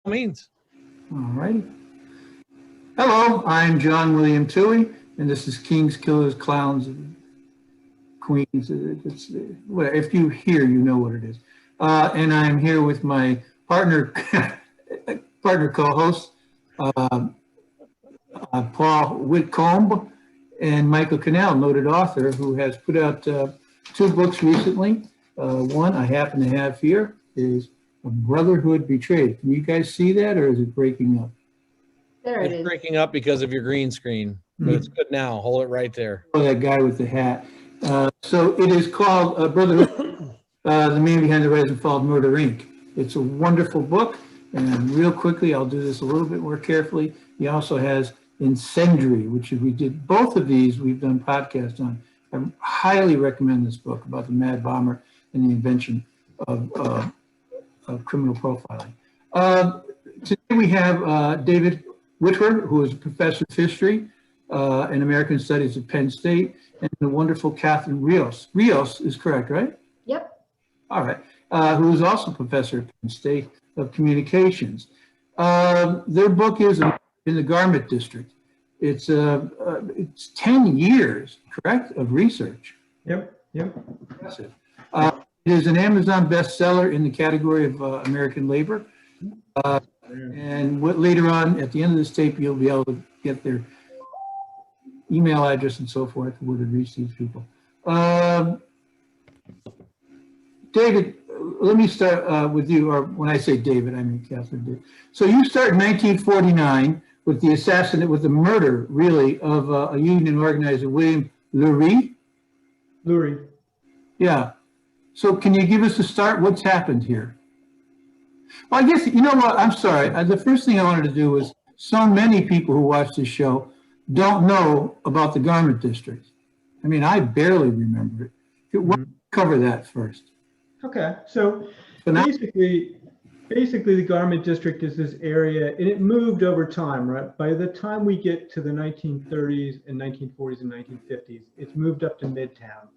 means. All righty. Hello, I'm John William Toohey, and this is Kings, Killers, Clowns, and Queens. If you hear, you know what it is. And I'm here with my partner co-host, Paul Whitcomb, and Michael Cannell, noted author, who has put out 2 books recently. One I happen to have here is A Brotherhood Betrayed. Can you guys see that, or is it breaking up? There it is. It's breaking up because of your green screen, but it's good now. Hold it right there. Oh, that guy with the hat. So it is called Brotherhood, The Man Behind the Rise and Fall of Murder, Inc. It's a wonderful book. And real quickly, I'll do this a little bit more carefully. He also has Incendiary, which we did both of these. We've done podcasts on. I highly recommend this book about the Mad Bomber and the invention of criminal profiling. Today we have David Whitwer, who is a professor of history and American Studies at Penn State, and the wonderful Catherine Rios. Rios is correct, right? Yep. All right. Who is also professor at Penn State of Communications. Their book is in the Garment District. It's 10 years, correct, of research. Yep. Impressive. It is an Amazon bestseller in the category of American labor. And later on, at the end of this tape, you'll be able to get their email address and so forth, where to reach these people. David, let me start with you, or when I say David, I mean Catherine did. So you start in 1949 with the murder, really, of a union organizer, William Lurie. Lurie. Yeah. So can you give us a start? What's happened here? Well, I guess, you know what, I'm sorry. The first thing I wanted to do was, so many people who watch this show don't know about the Garment District. I mean, I barely remember it. Cover that first. Okay, so basically the Garment District is this area, and it moved over time, right? By the time we get to the 1930s and 1940s and 1950s, it's moved up to Midtown.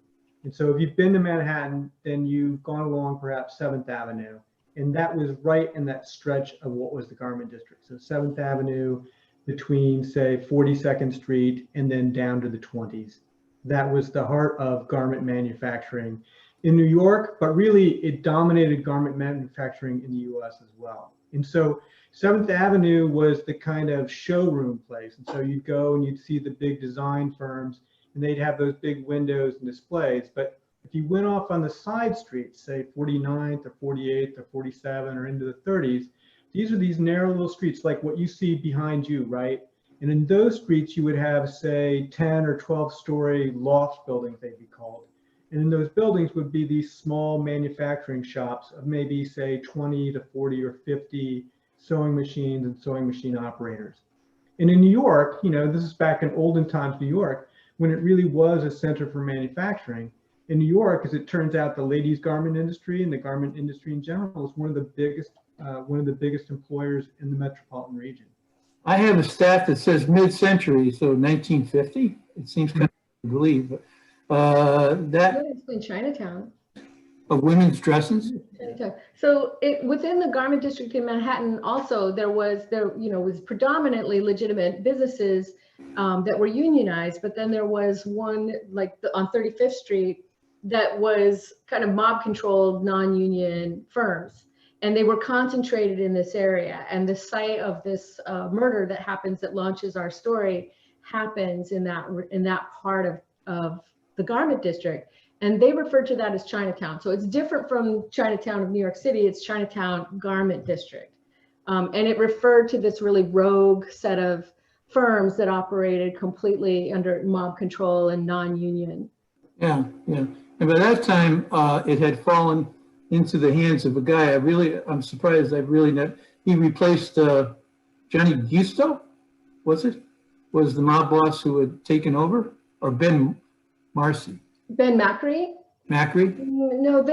And so if you've been to Manhattan, then you've gone along perhaps 7th Avenue. And that was right in that stretch of what was the Garment District. So 7th Avenue between, say, 42nd Street and then down to the 20s. That was the heart of garment manufacturing in New York, but really it dominated garment manufacturing in the US as well. And so 7th Avenue was the kind of showroom place. And so you'd go and you'd see the big design firms, and they'd have those big windows and displays. But if you went off on the side streets, say 49th or 48th or 47 or into the 30s, these are these narrow little streets like what you see behind you, right? And in those streets, you would have, say, 10 or 12-story loft buildings, they'd be called. And in those buildings would be these small manufacturing shops of maybe, say, 20 to 40 or 50 sewing machines and sewing machine operators. And in New York, you know, this is back in olden times, New York, when it really was a center for manufacturing. In New York, as it turns out, the ladies' garment industry and the garment industry in general is one of the biggest employers in the metropolitan region. I have a stat that says mid-century, so 1950. It seems kind of hard to believe, but that In Chinatown. of women's dresses. So within the Garment District in Manhattan, also there was predominantly legitimate businesses that were unionized, but then there was one on 35th Street that was kind of mob-controlled non-union firms, and they were concentrated in this area. And the site of this murder that happens, that launches our story, happens in that part of the Garment District, and they refer to that as Chinatown. So it's different from Chinatown of New York City. It's Chinatown Garment District, and it referred to this really rogue set of firms that operated completely under mob control and non-union. Yeah. And by that time, it had fallen into the hands of a guy. I'm surprised. He replaced Johnny Guisto, was the mob boss who had taken over, or Ben Marcy? Ben Macri? Macri? No,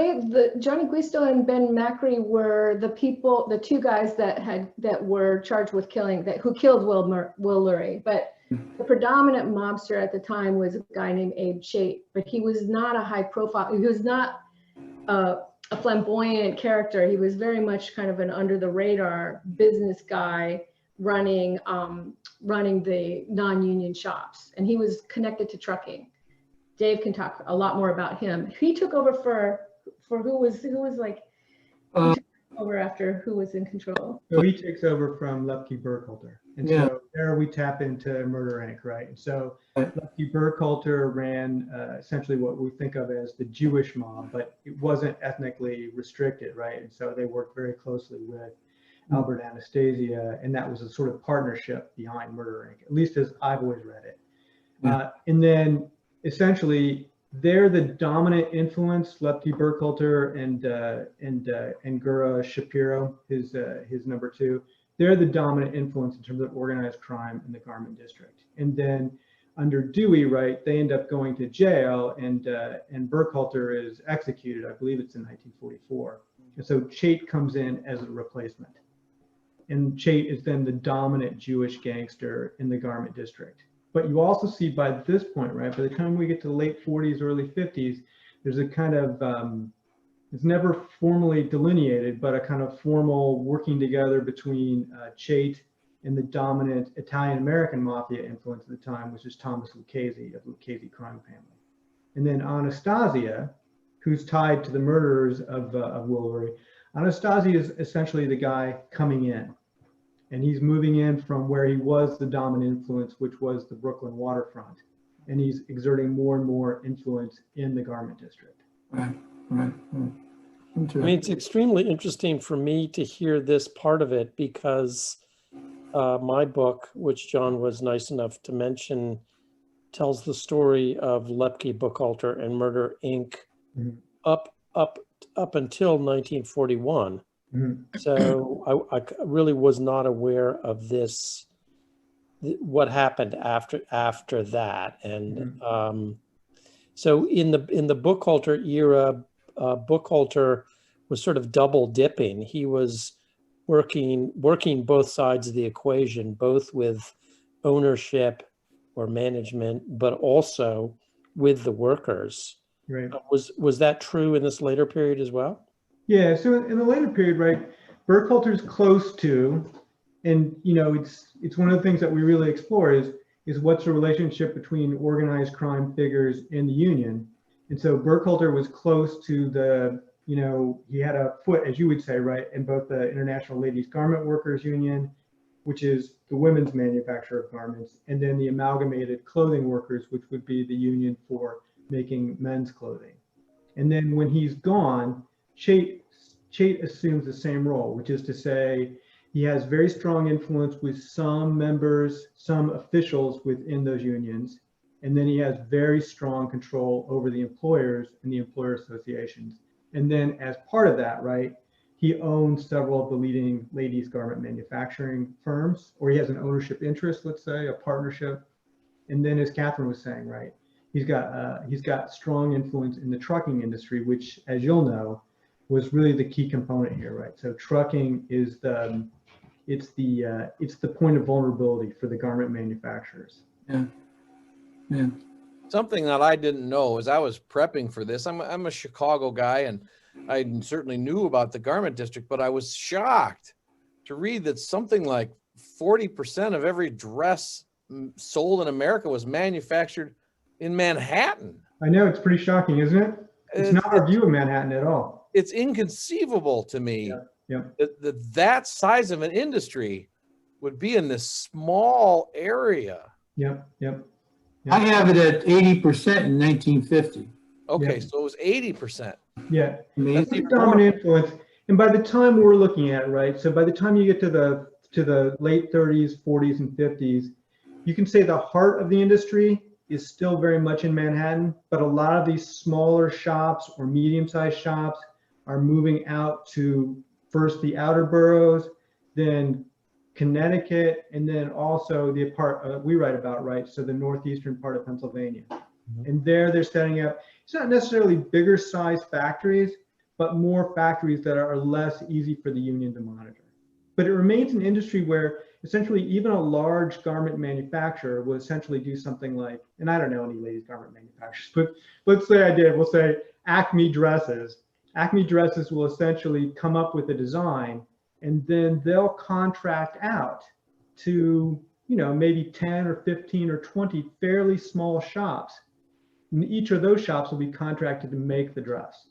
Johnny Guisto and Ben Macri were the two guys that were charged with who killed Will Lurie. But the predominant mobster at the time was a guy named Abe Chait, but he was not a high profile. He was not a flamboyant character. He was very much kind of an under the radar business guy running the non-union shops, and he was connected to trucking. Dave can talk a lot more about him. He took over for who was like over after who was in control. So he takes over from Lepke Burkhalter. And so there we tap into Murder Inc., right? And so Lepke Burkhalter ran essentially what we think of as the Jewish mob, but it wasn't ethnically restricted, right? And so they worked very closely with Albert Anastasia, and that was a sort of partnership behind Murder Inc., at least as I've always read it. And then essentially they're the dominant influence, Lepke Burkhalter and Gura Shapiro, his number two. They're the dominant influence in terms of organized crime in the garment district. And then under Dewey, right, they end up going to jail, and Burkhalter is executed. I believe it's in 1944. And so Chait comes in as a replacement. And Chait is then the dominant Jewish gangster in the garment district. But you also see by this point, right, by the time we get to the late 40s, early 50s, there's a kind of, it's never formally delineated, but a kind of formal working together between Chait and the dominant Italian-American mafia influence at the time, which is Thomas Lucchese of Lucchese crime family. And then Anastasia, who's tied to the murderers of Wilbury. Anastasia is essentially the guy coming in. And he's moving in from where he was the dominant influence, which was the Brooklyn waterfront. And he's exerting more and more influence in the garment district. Right. I mean, it's extremely interesting for me to hear this part of it, because my book, which John was nice enough to mention, tells the story of Lepke Burkhalter and Murder Inc. up until 1941. So I really was not aware of this, what happened after that. And so in the Burkhalter era, Burkhalter was sort of double dipping. He was working both sides of the equation, both with ownership or management, but also with the workers. Right. Was that true in this later period as well? Yeah, so in the later period, right, Burkhalter's close to, and you know, it's one of the things that we really explore is what's the relationship between organized crime figures and the union. And so Burkhalter was close to the, you know, he had a foot, as you would say, right, in both the International Ladies Garment Workers Union, which is the women's manufacturer of garments, and then the Amalgamated Clothing Workers, which would be the union for making men's clothing. And then when he's gone, Chait assumes the same role, which is to say he has very strong influence with some members, some officials within those unions, and then he has very strong control over the employers and the employer associations. And then as part of that, right, he owns several of the leading ladies garment manufacturing firms, or he has an ownership interest, let's say, a partnership. And then as Catherine was saying, right, he's got strong influence in the trucking industry, which, as you'll know, was really the key component here, right? So trucking is the point of vulnerability for the garment manufacturers. Yeah. Something that I didn't know as I was prepping for this, I'm a Chicago guy, and I certainly knew about the garment district, but I was shocked to read that something like 40% of every dress sold in America was manufactured in Manhattan. I know, it's pretty shocking, isn't it? It's not our view of Manhattan at all. It's inconceivable to me Yep. that size of an industry would be in this small area. Yep. I have it at 80% in 1950. Okay, Yeah. so it was 80%. Yeah, Amazing. that's the dominant influence. And by the time we're looking at, right, so by the time you get to the late 30s, 40s, and 50s, you can say the heart of the industry is still very much in Manhattan, but a lot of these smaller shops or medium-sized shops are moving out to first the outer boroughs, then Connecticut, and then also the part we write about, right? So the northeastern part of Pennsylvania. And there they're setting up, it's not necessarily bigger size factories, but more factories that are less easy for the union to monitor. But it remains an industry where essentially even a large garment manufacturer will essentially do something like, and I don't know any ladies garment manufacturers, but let's say I did, we'll say Acme Dresses Acme Dresses will essentially come up with a design, and then they'll contract out to, you know, maybe 10 or 15 or 20 fairly small shops. And each of those shops will be contracted to make the dress.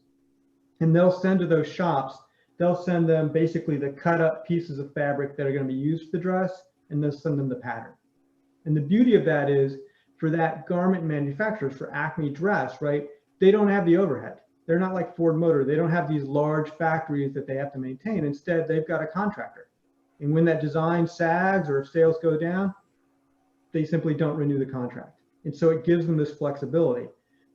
And they'll send to those shops, they'll send them basically the cut up pieces of fabric that are going to be used for the dress, and they'll send them the pattern. And the beauty of that is, for that garment manufacturers, for Acme Dress, right, they don't have the overhead. They're not like Ford Motor. They don't have these large factories that they have to maintain. Instead, they've got a contractor. And when that design sags or if sales go down, they simply don't renew the contract. And so it gives them this flexibility.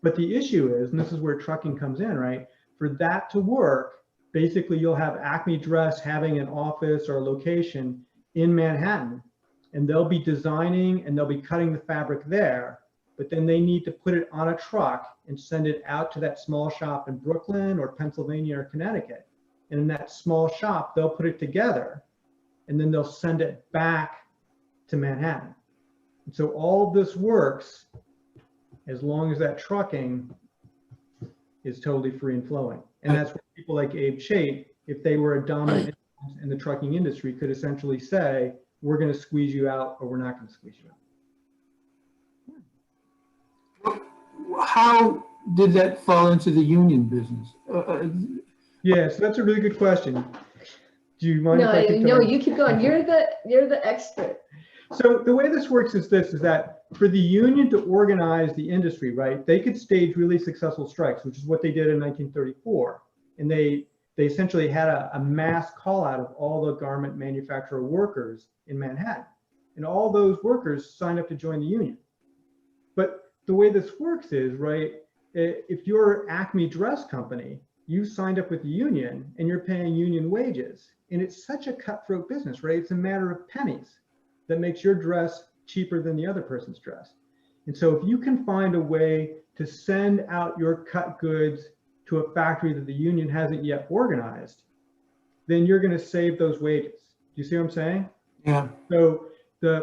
But the issue is, and this is where trucking comes in, right? For that to work, basically you'll have Acme Dress having an office or a location in Manhattan, and they'll be designing and they'll be cutting the fabric there, but then they need to put it on a truck and send it out to that small shop in Brooklyn or Pennsylvania or Connecticut. And in that small shop, they'll put it together and then they'll send it back to Manhattan. And so all of this works as long as that trucking is totally free and flowing. And that's where people like Abe Chait, if they were a dominant in the trucking industry, could essentially say, we're going to squeeze you out or we're not going to squeeze you out. How did that fall into the union business? Yes, that's a really good question. Do you mind? No, if I keep no, going? you keep going. You're the expert. So the way this works is this, is that for the union to organize the industry, right, they could stage really successful strikes, which is what they did in 1934. And they essentially had a mass call out of all the garment manufacturer workers in Manhattan. And all those workers signed up to join the union. But the way this works is, right, if you're Acme Dress Company, you signed up with the union and you're paying union wages. And it's such a cutthroat business, right? It's a matter of pennies that makes your dress cheaper than the other person's dress. And so if you can find a way to send out your cut goods to a factory that the union hasn't yet organized, then you're going to save those wages. Do you see what I'm saying? Yeah. So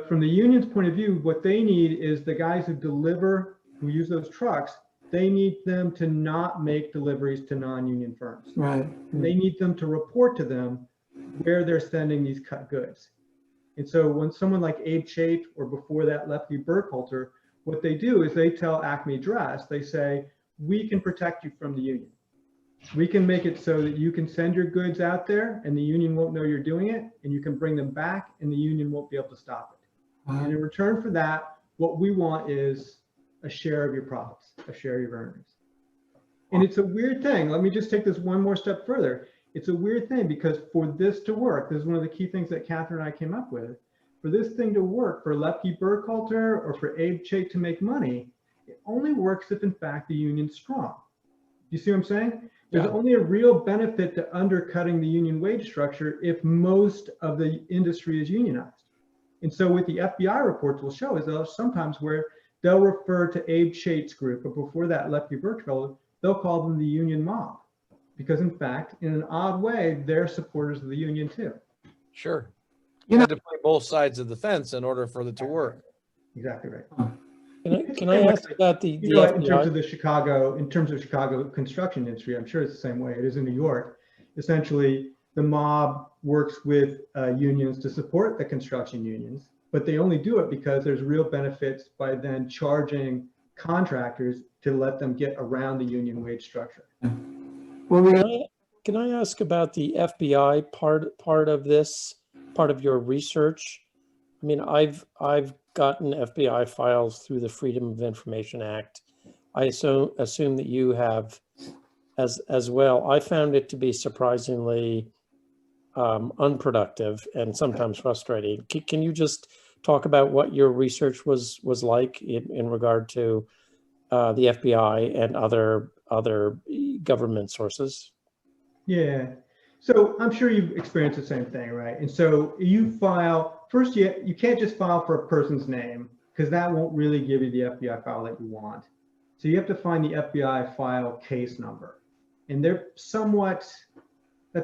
from the union's point of view, what they need is the guys who deliver, who use those trucks, they need them to not make deliveries to non-union firms. Right. And they need them to report to them where they're sending these cut goods. And so when someone like Abe Chait or before that Lefty Burkhalter, what they do is they tell Acme Dress, they say, we can protect you from the union. We can make it so that you can send your goods out there and the union won't know you're doing it, and you can bring them back and the union won't be able to stop it. And in return for that, what we want is a share of your profits, a share of your earnings. And it's a weird thing. Let me just take this one more step further. It's a weird thing because for this to work, this is one of the key things that Catherine and I came up with. For this thing to work, for Lefty Burkhalter or for Abe Chait to make money, it only works if in fact the union's strong. You see what I'm saying? There's only a real benefit to undercutting the union wage structure if most of the industry is unionized. And so what the FBI reports will show is there's sometimes where they'll refer to Abe Chait's group, but before that Lefty Burkhalter, they'll call them the union mob. Because in fact, in an odd way, they're supporters of the union too. Sure. You had to play both sides of the fence in order for it to work. Exactly right. Can I ask about the in terms FBI? of Chicago construction industry, I'm sure it's the same way it is in New York. Essentially, the mob works with unions to support the construction unions, but they only do it because there's real benefits by then charging contractors to let them get around the union wage structure. Well, Can I ask about the FBI part of this, part of your research? I mean, I've gotten FBI files through the Freedom of Information Act. I assume that you have as well. I found it to be surprisingly unproductive and sometimes frustrating. Can you just talk about what your research was like in regard to the FBI and other government sources? Yeah. So I'm sure you've experienced the same thing, right? And so you file, first you can't just file for a person's name because that won't really give you the FBI file that you want. So you have to find the FBI file case number. And that's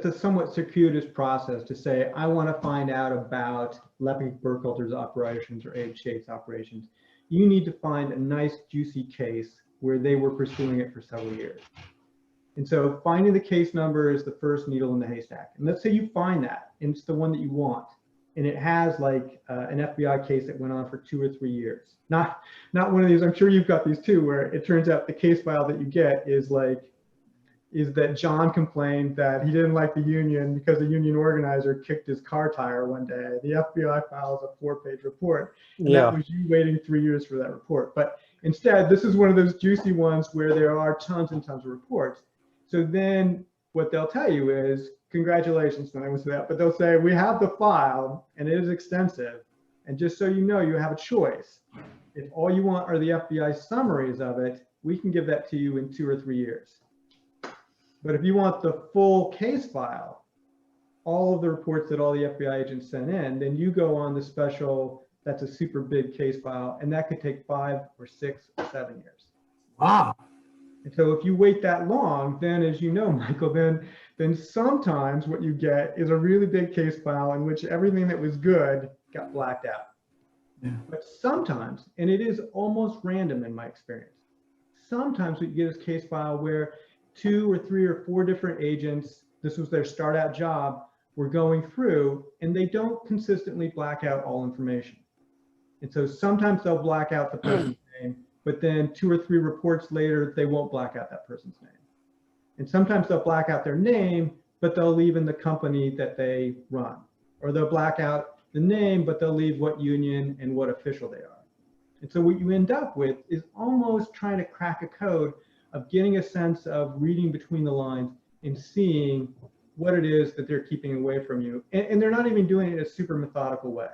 a somewhat circuitous process to say, I want to find out about Lefty Burkhalter's operations or Abe Chait's operations. You need to find a nice juicy case where they were pursuing it for several years. And so finding the case number is the first needle in the haystack. And let's say you find that, and it's the one that you want, and it has like an FBI case that went on for 2 or 3 years. Not one of these, I'm sure you've got these too, where it turns out the case file that you get is that John complained that he didn't like the union because the union organizer kicked his car tire one day. The FBI files a 4-page report. And that was you waiting 3 years for that report. But instead, this is one of those juicy ones where there are tons and tons of reports. So then what they'll tell you is, congratulations, then I would say that, but they'll say, we have the file and it is extensive. And just so you know, you have a choice. If all you want are the FBI summaries of it, we can give that to you in 2 or 3 years. But if you want the full case file, all of the reports that all the FBI agents sent in, then you go on the special, that's a super big case file, and that could take 5 or 6 or 7 years. Wow. And so if you wait that long, then as you know, Michael, then sometimes what you get is a really big case file in which everything that was good got blacked out. Yeah. But sometimes, and it is almost random in my experience, sometimes what you get is a case file where 2 or 3 or 4 different agents, this was their start out job, were going through, and they don't consistently black out all information. And so sometimes they'll black out the person's name, but then 2 or 3 reports later, they won't black out that person's name. And sometimes they'll black out their name, but they'll leave in the company that they run. Or they'll black out the name, but they'll leave what union and what official they are. And so what you end up with is almost trying to crack a code of getting a sense of reading between the lines and seeing what it is that they're keeping away from you. And they're not even doing it in a super methodical way.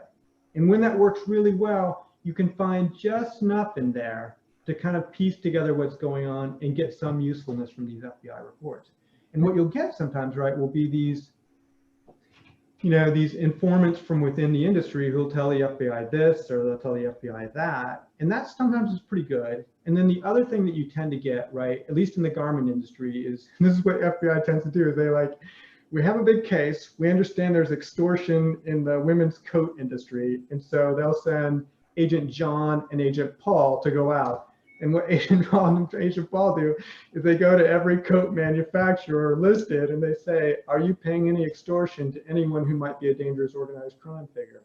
And when that works really well, you can find just enough in there to kind of piece together what's going on and get some usefulness from these FBI reports. And what you'll get sometimes, right, will be these, these informants from within the industry who'll tell the FBI this, or they'll tell the FBI that. And that sometimes is pretty good. And then the other thing that you tend to get, right, at least in the garment industry, is, and this is what FBI tends to do, is they we have a big case. We understand there's extortion in the women's coat industry. And so they'll send Agent John and Agent Paul to go out. And what Agent John and Agent Paul do is they go to every coat manufacturer listed and they say, are you paying any extortion to anyone who might be a dangerous organized crime figure?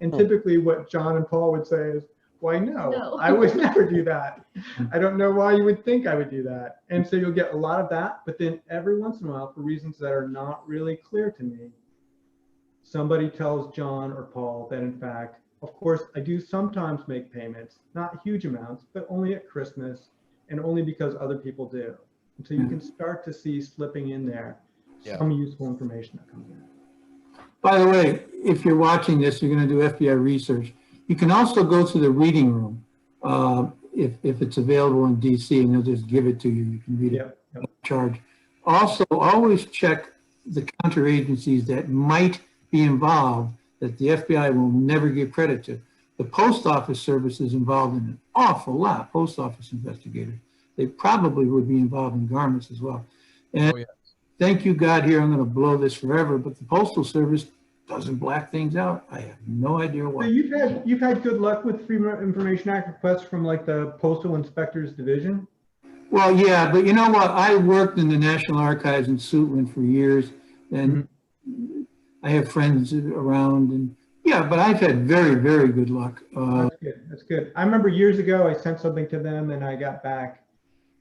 And typically what John and Paul would say is, why no, I would never do that. I don't know why you would think I would do that. And so you'll get a lot of that, but then every once in a while, for reasons that are not really clear to me, somebody tells John or Paul that in fact, of course, I do sometimes make payments, not huge amounts, but only at Christmas and only because other people do. And so you can start to see slipping in there some useful information that comes in. By the way, if you're watching this, you're going to do FBI research. You can also go to the reading room if it's available in DC, and they'll just give it to you. You can read it at charge. Also, always check the counter agencies that might be involved that the FBI will never give credit to. The Post Office Service is involved in an awful lot, post office investigators. They probably would be involved in garments as well. And thank you, God, here, I'm going to blow this forever, but the Postal Service doesn't black things out. I have no idea why. So you've had good luck with Freedom of Information Act requests from like the Postal Inspectors Division? Well, yeah, but you know what? I worked in the National Archives in Suitland for years, and I have friends around, and but I've had very, very good luck. That's good. That's good. I remember years ago I sent something to them and I got back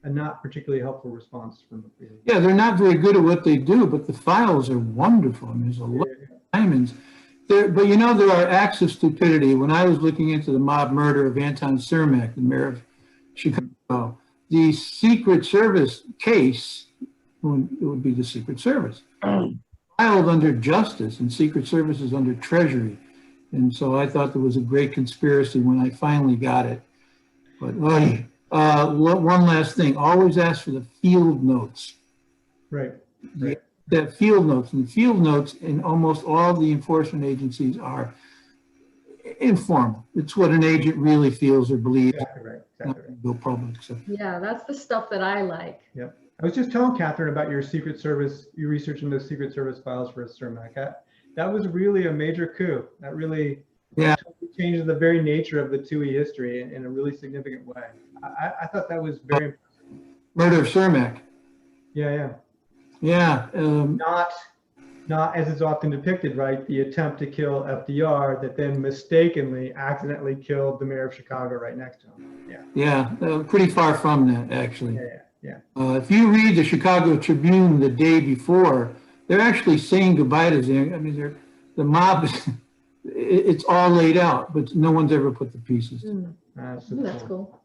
a not particularly helpful response from the Freedom. Yeah, they're not very good at what they do, but the files are wonderful. I mean, there's a lot of diamonds there. But you know, there are acts of stupidity. When I was looking into the mob murder of Anton Cermak, the mayor of Chicago, the Secret Service case, it would be the Secret Service, filed under Justice, and Secret Service is under Treasury. And so I thought there was a great conspiracy when I finally got it. But one last thing, always ask for the field notes. Right. That field notes, and the field notes in almost all the enforcement agencies are informal. It's what an agent really feels or believes. Exactly right. Exactly right. Go public. So. Yeah, that's the stuff that I like. Yep. I was just telling Catherine about your Secret Service, your research into Secret Service files for Cermak. That was really a major coup. That really changed the very nature of the TUI history in a really significant way. I thought that was very impressive. Murder of Cermak. Yeah. Yeah, Not as is often depicted, right? The attempt to kill FDR that then mistakenly, accidentally killed the mayor of Chicago right next to him. Yeah. pretty far from that, actually. Yeah. If you read the Chicago Tribune the day before, they're actually saying goodbye to Zang. I mean, the mob, it's all laid out, but no one's ever put the pieces. That's cool.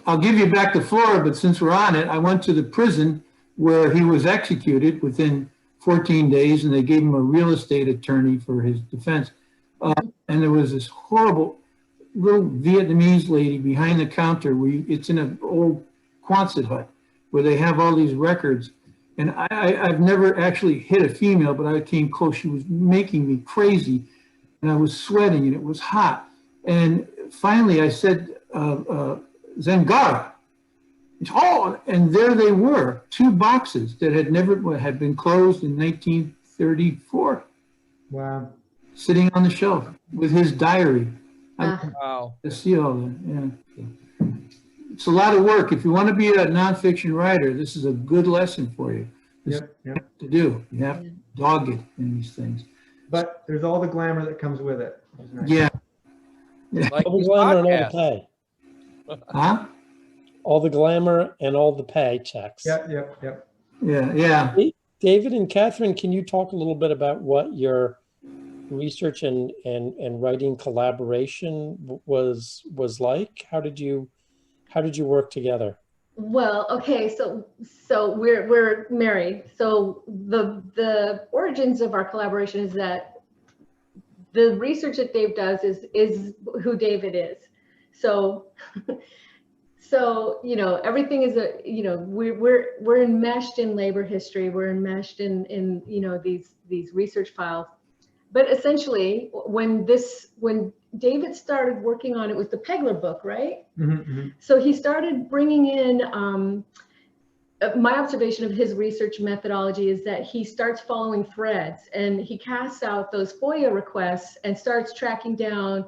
I'll give you back the floor, but since we're on it, I went to the prison where he was executed within 14 days, and they gave him a real estate attorney for his defense. And there was this horrible little Vietnamese lady behind the counter. It's in an old Quonset hut where they have all these records. And I've never actually hit a female, but I came close. She was making me crazy, and I was sweating, and it was hot. And finally, I said, Zangara. Oh, and there they were, 2 boxes that had been closed in 1934. Wow. Sitting on the shelf with his diary. Wow. To see all that, yeah. It's a lot of work. If you want to be a nonfiction writer, this is a good lesson for you. Yep. To do. You have to dog it in these things. But there's all the glamour that comes with it. Nice. Yeah. Like All the these glamour and all the podcasts. pay. Huh? All the glamour and all the paychecks. Yep. Yeah. David and Catherine, can you talk a little bit about what your research and writing collaboration was like? How did you work together? Well, okay, so we're married. So the origins of our collaboration is that the research that Dave does is who David is. So everything is we're enmeshed in labor history. We're enmeshed in these research files. But essentially, when David started working on it, was the Pegler book, right? Mm-hmm. So he started bringing in, my observation of his research methodology is that he starts following threads, and he casts out those FOIA requests and starts tracking down,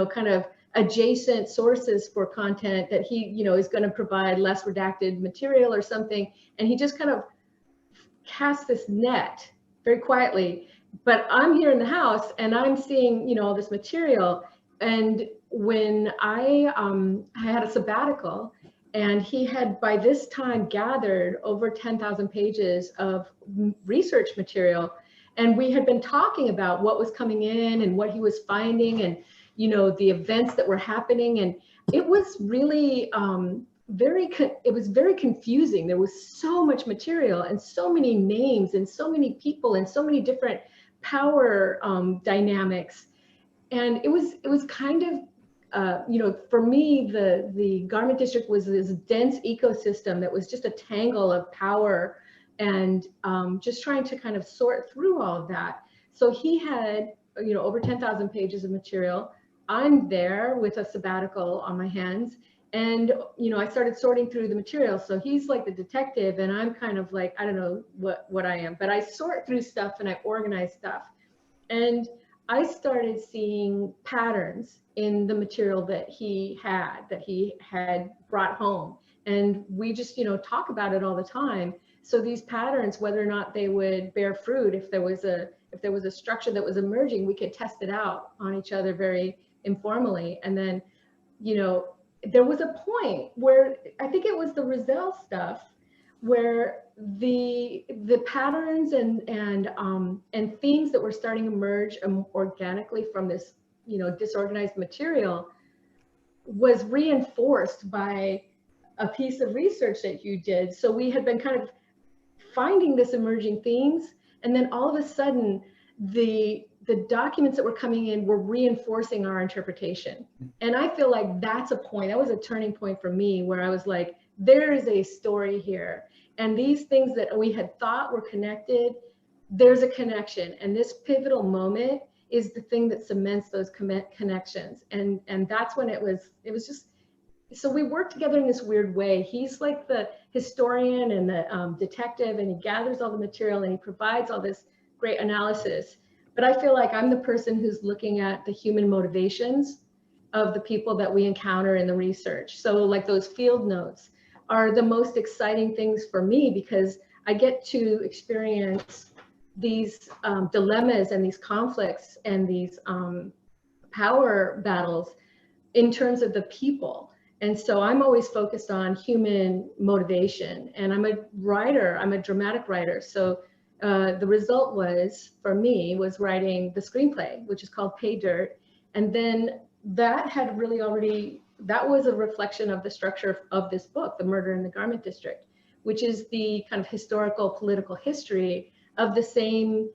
kind of adjacent sources for content that he, is going to provide less redacted material or something. And he just kind of casts this net very quietly. But I'm here in the house and I'm seeing, all this material. And when I had a sabbatical, and he had by this time gathered over 10,000 pages of research material, and we had been talking about what was coming in and what he was finding, and the events that were happening, and it was really it was very confusing. There was so much material and so many names and so many people and so many different power dynamics, and it was kind of for me, the garment district was this dense ecosystem that was just a tangle of power, and just trying to kind of sort through all of that. So he had, over 10,000 pages of material. I'm there with a sabbatical on my hands, and I started sorting through the material. So he's like the detective, and I'm kind of like, I don't know what I am, but I sort through stuff and I organize stuff. And I started seeing patterns in the material that he had brought home. And we just, talk about it all the time. So these patterns, whether or not they would bear fruit, if there was a structure that was emerging, we could test it out on each other very informally. And then, there was a point where I think it was the Rizal stuff, where the patterns and themes that were starting to emerge organically from this, disorganized material was reinforced by a piece of research that you did. So we had been kind of finding this emerging themes, and then all of a sudden the documents that were coming in were reinforcing our interpretation. And I feel like that was a turning point for me, where I was like, there is a story here. And these things that we had thought were connected, there's a connection. And this pivotal moment is the thing that cements those connections. And that's when it was just, so we work together in this weird way. He's like the historian and the detective, and he gathers all the material and he provides all this great analysis. But I feel like I'm the person who's looking at the human motivations of the people that we encounter in the research. So like those field notes are the most exciting things for me, because I get to experience these dilemmas and these conflicts and these power battles in terms of the people. And so I'm always focused on human motivation. And I'm a writer, I'm a dramatic writer. So the result was, for me, was writing the screenplay, which is called Pay Dirt. And then that had really already, that was a reflection of the structure of this book, The Murder in the Garment District, which is the kind of historical political history of the same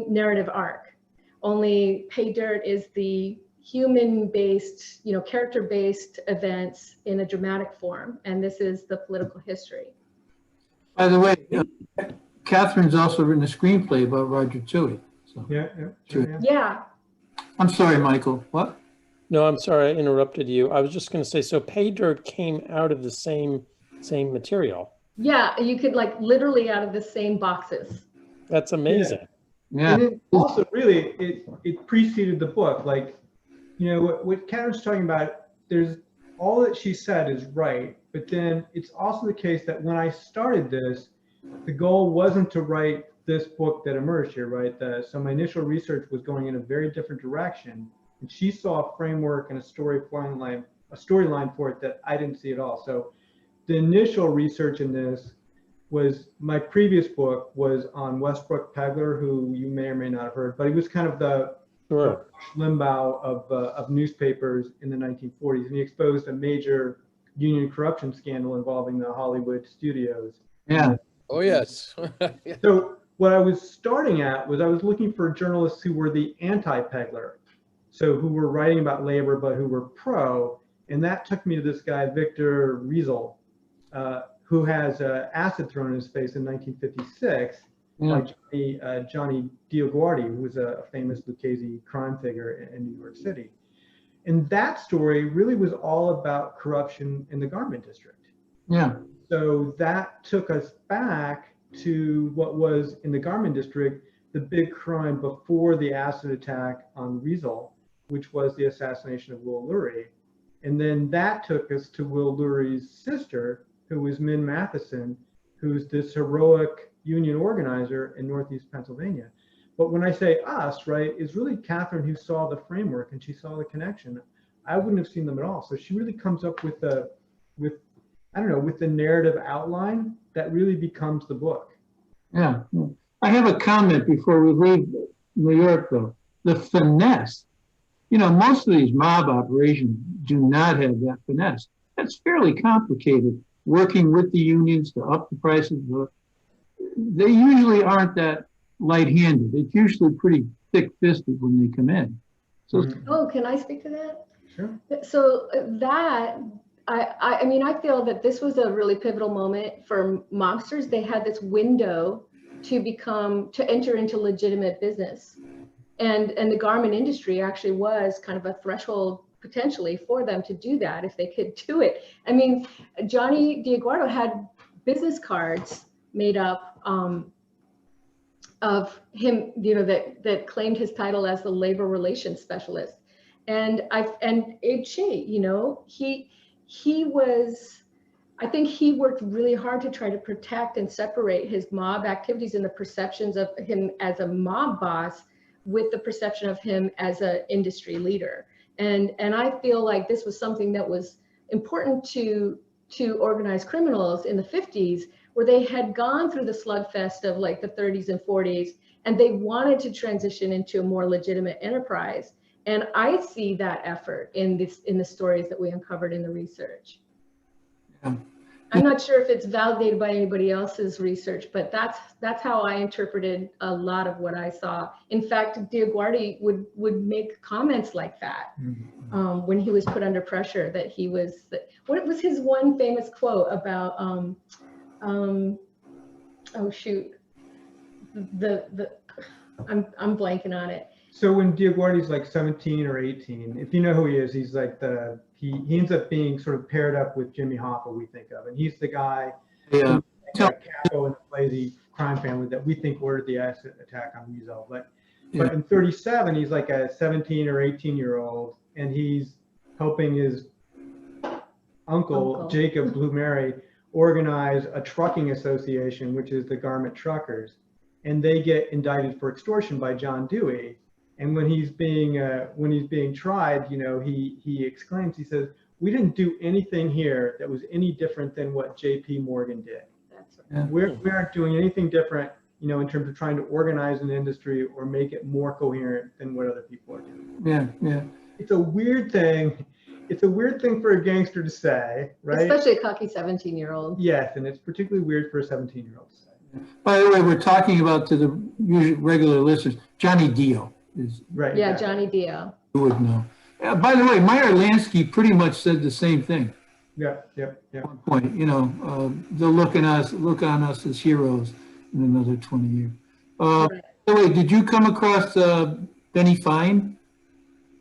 narrative arc. Only Pay Dirt is the human-based, character-based events in a dramatic form, and this is the political history. By the way, Catherine's also written a screenplay about Roger Toohey. So. Yeah. I'm sorry, Michael. What? No, I'm sorry, I interrupted you. I was just going to say, so Pay Dirt came out of the same material. Yeah, you could literally out of the same boxes. That's amazing. Yeah. And it also really, it preceded the book. What Catherine's talking about, there's all that she said is right, but then it's also the case that when I started this, the goal wasn't to write this book that emerged here, right? So my initial research was going in a very different direction, and she saw a framework and a storyline for it that I didn't see at all. So the initial research in this was, my previous book was on Westbrook Pegler, who you may or may not have heard, but he was kind of the Limbaugh of newspapers in the 1940s, and he exposed a major union corruption scandal involving the Hollywood studios. Yeah. Oh, yes. So what I was starting at was I was looking for journalists who were the anti-Pegler, so who were writing about labor but who were pro, and that took me to this guy Victor Riesel, who has acid thrown in his face in 1956 by Johnny DioGuardi, who was a famous Lucchese crime figure in New York City. And that story really was all about corruption in the garment district. Yeah. So that took us back to what was in the garment district, the big crime before the acid attack on Riesel, which was the assassination of Will Lurie. And then that took us to Will Lurie's sister, who was Min Matheson, who's this heroic union organizer in Northeast Pennsylvania. But when I say us, right, it's really Catherine who saw the framework and she saw the connection. I wouldn't have seen them at all. So she really comes up with the narrative outline that really becomes the book. Yeah. I have a comment before we leave New York, though. The finesse. Most of these mob operations do not have that finesse. That's fairly complicated. Working with the unions to up the prices. They usually aren't that light-handed. It's usually pretty thick-fisted when they come in. So, Can I speak to that? Sure. So I feel that this was a really pivotal moment for mobsters. They had this window to enter into legitimate business. And the garment industry actually was kind of a threshold potentially for them to do that if they could do it. I mean, Johnny DioGuardi had business cards made up of him, that claimed his title as the labor relations specialist. And Abe Shea, I think he worked really hard to try to protect and separate his mob activities and the perceptions of him as a mob boss with the perception of him as an industry leader. And I feel like this was something that was important to organized criminals in the 50s, where they had gone through the slugfest of the 30s and 40s, and they wanted to transition into a more legitimate enterprise. And I see that effort in the stories that we uncovered in the research. Yeah. I'm not sure if it's validated by anybody else's research, but that's how I interpreted a lot of what I saw. In fact, DioGuardi would make comments like that when he was put under pressure. That he was. What was his one famous quote about? Oh shoot, I'm blanking on it. So when DioGuardi's like 17 or 18, if you know who he is, he's like he ends up being sort of paired up with Jimmy Hoffa, we think of, and he's the guy who Capo and the lazy crime family that we think ordered the acid attack on Riesel. But in 37, he's like a 17 or 18-year-old, and he's helping his uncle Jacob Blue Mary organize a trucking association, which is the Garment Truckers, and they get indicted for extortion by John Dewey. And when he's being tried, you know, he exclaims, he says, "We didn't do anything here that was any different than what J.P. Morgan did. Yeah. We aren't doing anything different, you know, in terms of trying to organize an industry or make it more coherent than what other people are doing." Yeah, yeah. It's a weird thing. It's a weird thing for a gangster to say, right? Especially a cocky 17-year-old. Yes, and it's particularly weird for a 17-year-old to say. By the way, we're talking about, to the regular listeners, Johnny Dio is, Right. Yeah, exactly. Johnny Dio. you would know. By the way, Meyer Lansky pretty much said the same thing Yep. at one point. You know, they'll look on us as heroes in another 20 years. By the way, did you come across Benny Fine?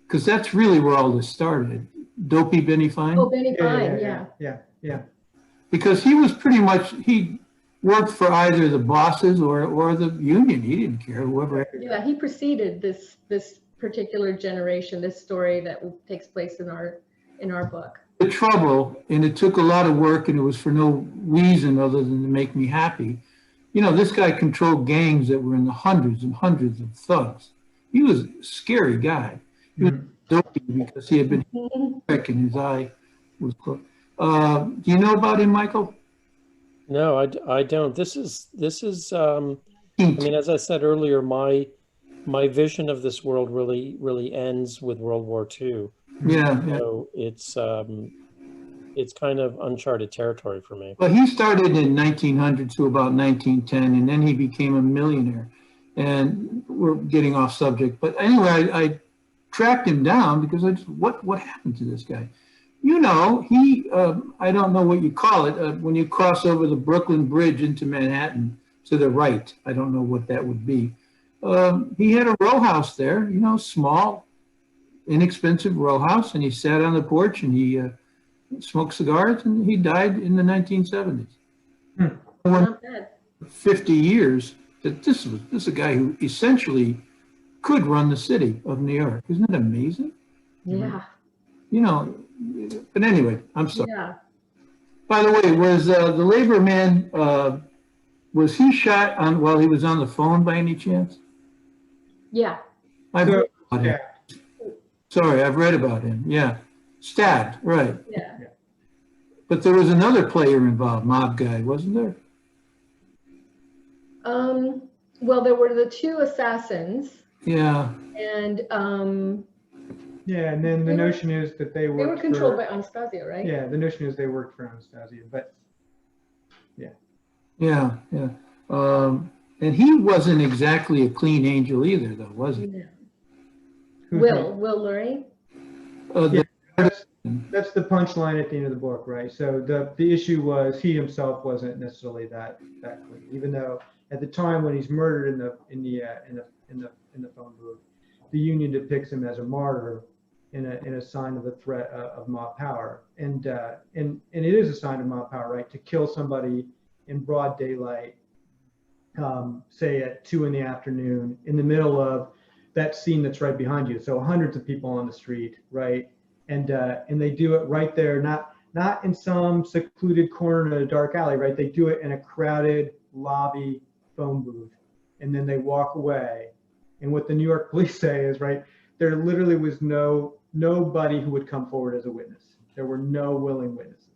Because that's really where all this started. Dopey Benny Fine? Oh, Benny Fine, yeah. Yeah. Because he was pretty much, he worked for either the bosses or the union. He didn't care, whoever. Yeah, he preceded this particular generation, this story that takes place in our book. The trouble, and it took a lot of work, and it was for no reason other than to make me happy. You know, this guy controlled gangs that were in the hundreds and hundreds of thugs. He was a scary guy. He was dopey because he had been sick and his eye was closed. Do you know about him, Michael? No, I don't. This is I mean, as I said earlier, my vision of this world really ends with World War II. Yeah, yeah. So it's kind of uncharted territory for me. Well, he started in 1900 to about 1910, and then he became a millionaire. And we're getting off subject, but anyway, I tracked him down because I just, what happened to this guy? You know, he, I don't know what you call it, when you cross over the Brooklyn Bridge into Manhattan to the right, I don't know what that would be. He had a row house there, you know, small, inexpensive row house, and he sat on the porch and he smoked cigars, and he died in the 1970s. Not bad. 50 years that this is a guy who essentially could run the city of New York. Isn't that amazing? Yeah. You know, but anyway, I'm sorry. Yeah. By the way, was the labor man, was he shot on while he was on the phone by any chance? Yeah. I've So, read about him. Sorry, I've read about him. Yeah. Stabbed, right. Yeah. But there was another player involved, mob guy, wasn't there? Well, there were the two assassins, Yeah. and Yeah, and then the notion is that they they were worked controlled for, by Anastasia, right? yeah, the notion is they worked for Anastasia, but Yeah, yeah. And he wasn't exactly a clean angel either, though, was he? Yeah. who's Will Lurie? The- that's the punchline at the end of the book, right? So the issue was he himself wasn't necessarily that clean, even though at the time when he's murdered in the phone booth, the Union depicts him as a martyr in a sign of the threat of mob power, and it is a sign of mob power, right? To kill somebody in broad daylight, say at 2 p.m. in the middle of that scene that's right behind you. So hundreds of people on the street, right? And they do it right there, not in some secluded corner in a dark alley, right? They do it in a crowded lobby phone booth, and then they walk away. And what the New York police say is, right, there literally was nobody who would come forward as a witness. There were no willing witnesses.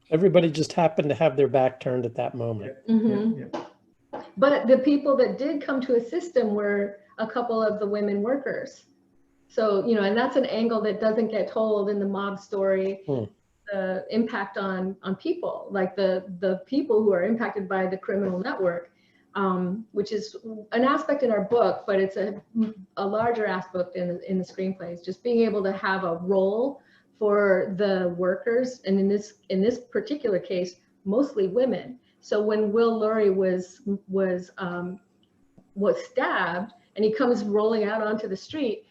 Everybody just happened to have their back turned at that moment. Mm-hmm. Yeah. But the people that did come to assist him were a couple of the women workers. So, you know, and that's an angle that doesn't get told in the mob story. The impact on people, like the people who are impacted by the criminal network, which is an aspect in our book, but it's a larger aspect in the screenplays. Just being able to have a role for the workers, and in this particular case, mostly women. So when Will Lurie was stabbed, and he comes rolling out onto the street,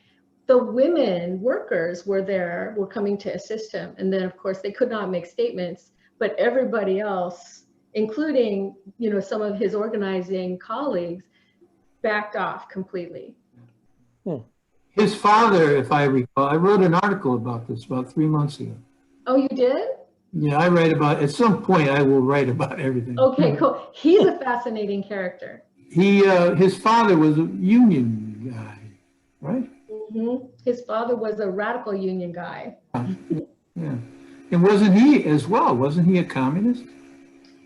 the women workers were coming to assist him. And then of course they could not make statements, but everybody else, including, you know, some of his organizing colleagues, backed off completely. His father, if I recall, I wrote an article about this about 3 months ago. Oh, you did? Yeah, I write about, at some point I will write about everything. Okay, cool. He's a fascinating character. His father was a union guy, right? His father was a radical union guy. Yeah. And wasn't he as well? Wasn't he a communist?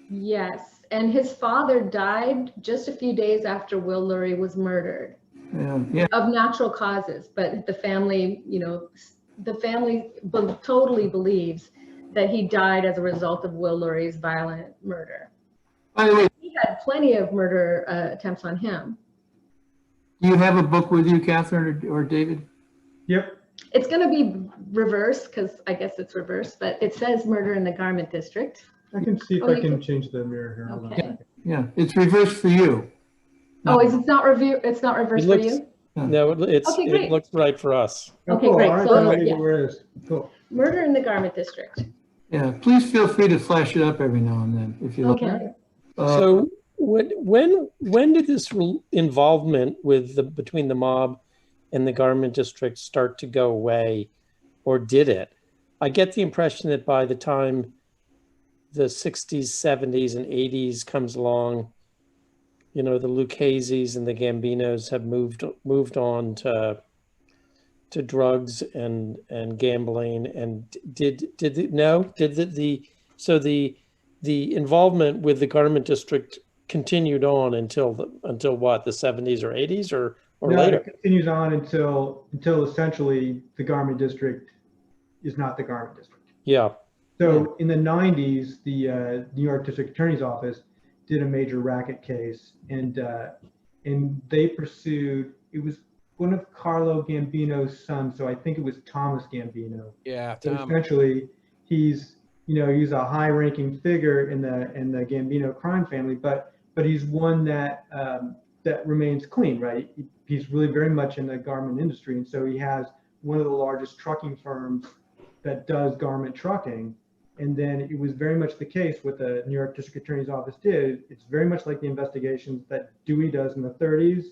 Yes, and his father died just a few days after Will Lurie was murdered. Yeah. Of natural causes, but the family, totally believes that he died as a result of Will Lurie's violent murder. By the way, He had plenty of murder attempts on him. do you have a book with you, Catherine or David? Yep. It's going to be reversed because I guess it's reversed, but it says Murder in the Garment District. I can see if I can change the mirror here. Hold on a Okay. second. Yeah, it's reversed for you. Oh, is it not review? It's not reversed for you? No, Okay, great. it looks right for us. Oh, Okay, cool. great. All right, So, then I'll leave yeah. it where it is. Cool. Murder in the Garment District. Yeah, please feel free to flash it up every now and then if you like. Okay. So when did this involvement with between the mob and the garment district start to go away, or did it? I get the impression that by the time the 60s, 70s, and 80s comes along, the Lucchese's and the Gambinos have moved on to drugs and gambling. And the involvement with the garment district continued on until what, the 70s or 80s or No, later? it continues on until essentially the garment district is not the garment district. Yeah. So in the 90s, the New York District Attorney's Office did a major racket case, and they pursued. It was one of Carlo Gambino's sons, so I think it was Thomas Gambino. Yeah, So Tom. essentially, he's a high-ranking figure in the Gambino crime family, but he's one that remains clean, right? He's really very much in the garment industry, and so he has one of the largest trucking firms that does garment trucking. And then it was very much the case what the New York District Attorney's Office did. It's very much like the investigations that Dewey does in the 30s,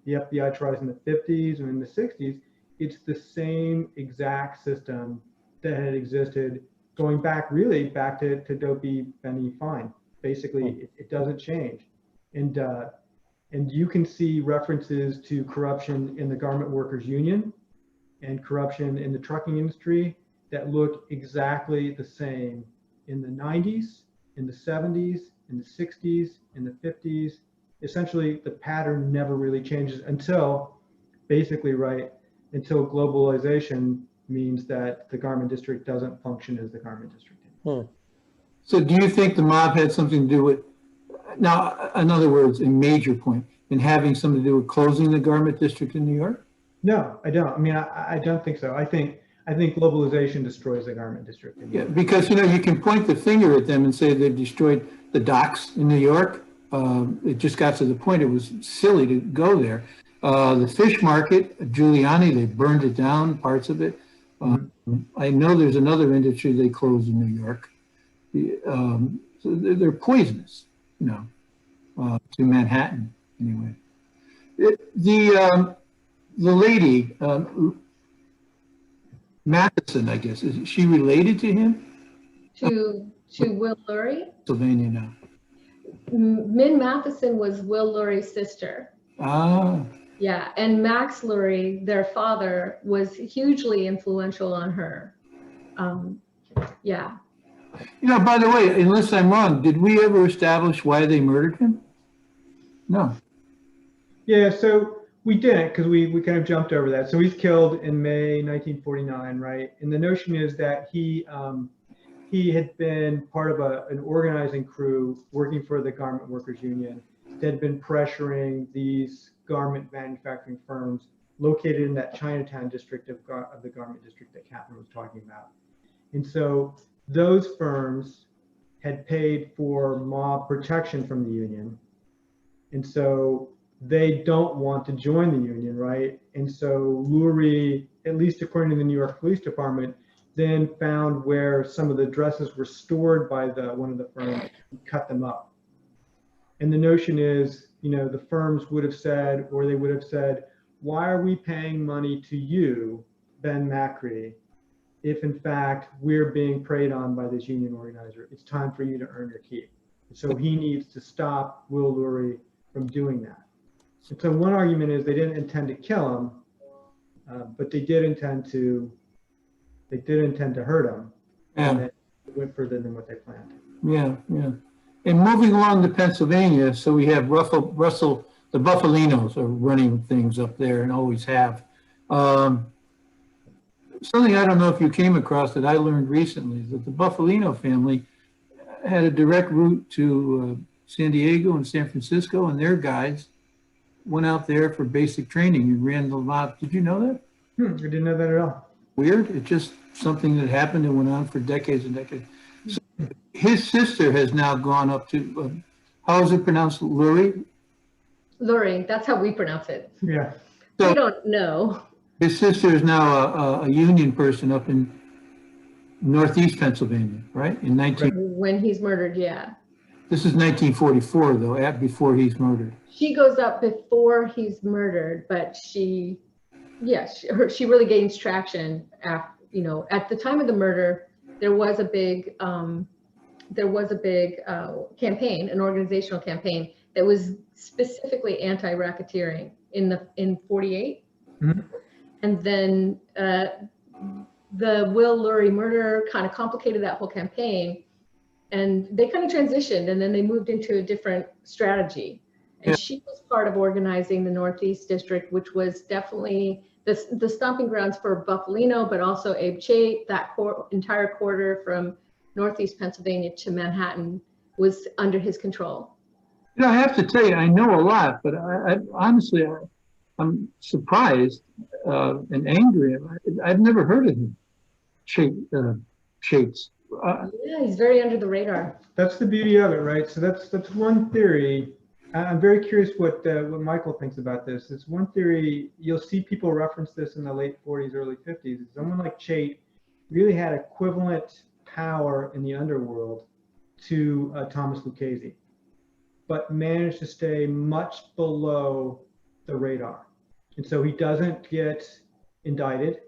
the FBI tries in the 50s and in the 60s. It's the same exact system that had existed going back to Dopey Benny Fine. Basically, it doesn't change. And you can see references to corruption in the Garment Workers Union and corruption in the trucking industry that look exactly the same in the 90s, in the 70s, in the 60s, in the 50s. Essentially, the pattern never really changes until globalization means that the garment district doesn't function as the garment district anymore. So do you think the mob had something to do with, now, in other words, a major point, in having something to do with closing the garment district in New York? No, I don't. I mean, I don't think so. I think globalization destroys the garment district. Yeah, because you can point the finger at them and say they've destroyed the docks in New York. It just got to the point it was silly to go there. The fish market, Giuliani, they burned it down, parts of it. I know there's another industry they closed in New York. So they're poisonous, to Manhattan anyway. The lady, Matheson, I guess, is she related to him? To Will Lurie? Pennsylvania now. Min Matheson was Will Lurie's sister. Ah. Yeah, and Max Lurie, their father, was hugely influential on her. Yeah. By the way, unless I'm wrong, did we ever establish why they murdered him? No. Yeah, so we didn't, because we kind of jumped over that. So he's killed in May 1949, right? And the notion is that he had been part of an organizing crew working for the Garment Workers Union that had been pressuring these garment manufacturing firms located in that Chinatown district of the garment district that Catherine was talking about. And so those firms had paid for mob protection from the union. And so they don't want to join the union, right? And so Lurie, at least according to the New York Police Department, then found where some of the dresses were stored by one of the firms and cut them up. And the notion is, the firms would have said, or they would have said, why are we paying money to you, Ben Macri, if in fact we're being preyed on by this union organizer. It's time for you to earn your keep. So he needs to stop Will Lurie from doing that. And so one argument is they didn't intend to kill him, but they did intend to hurt him. Yeah. And it went further than what they planned. Yeah, yeah. And moving along to Pennsylvania, so we have Russell, the Buffalinos are running things up there and always have. Something I don't know if you came across that I learned recently is that the Buffalino family had a direct route to San Diego and San Francisco, and their guides went out there for basic training and ran the lot. Did you know that? I didn't know that at all. Weird. It's just something that happened and went on for decades and decades. So his sister has now gone up to, how is it pronounced? Lurie? Lurie, that's how we pronounce it. Yeah. So- We don't know. His sister is now a union person up in Northeast Pennsylvania, right? In When he's murdered, yeah. This is 1944 though, before he's murdered. She goes up before he's murdered, but she really gains traction after, at the time of the murder. There was a big campaign, an organizational campaign that was specifically anti-racketeering in 48. Mm-hmm. And then the Will Lurie murder kind of complicated that whole campaign, and they kind of transitioned, and then they moved into a different strategy. And Yeah. she was part of organizing the Northeast District, which was definitely the stomping grounds for Buffalino, but also Abe Chait. That entire quarter from Northeast Pennsylvania to Manhattan was under his control. I have to tell you, I know a lot, but I honestly, I'm surprised and angry. I've never heard of him. Chaits. Yeah, he's very under the radar. That's the beauty of it, right? So that's one theory. I'm very curious what Michael thinks about this. It's one theory. You'll see people reference this in the late 40s, early 50s. Someone like Chait really had equivalent power in the underworld to Thomas Lucchese, but managed to stay much below the radar. And so he doesn't get indicted,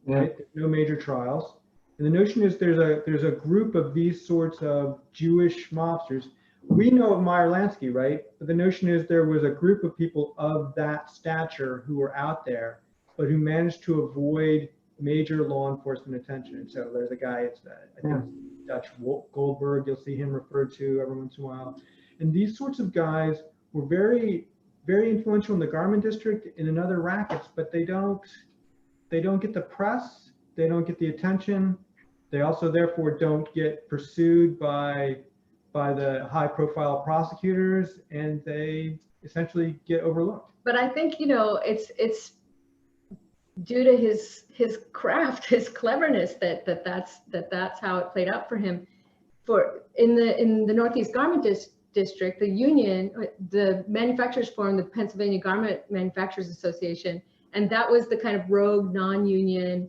right? There's no major trials. And the notion is there's a group of these sorts of Jewish mobsters. We know of Meyer Lansky, right? But the notion is there was a group of people of that stature who were out there, but who managed to avoid major law enforcement attention. And so there's a guy, I think Dutch Goldberg, you'll see him referred to every once in a while. And these sorts of guys were very, very influential in the garment district and in other rackets, but they don't get the press, they don't get the attention. They also therefore don't get pursued by the high profile prosecutors, and they essentially get overlooked. But I think, it's due to his craft, his cleverness that's how it played out for him. In the Northeast Garment District, the union, the manufacturers formed the Pennsylvania Garment Manufacturers Association, and that was the kind of rogue non-union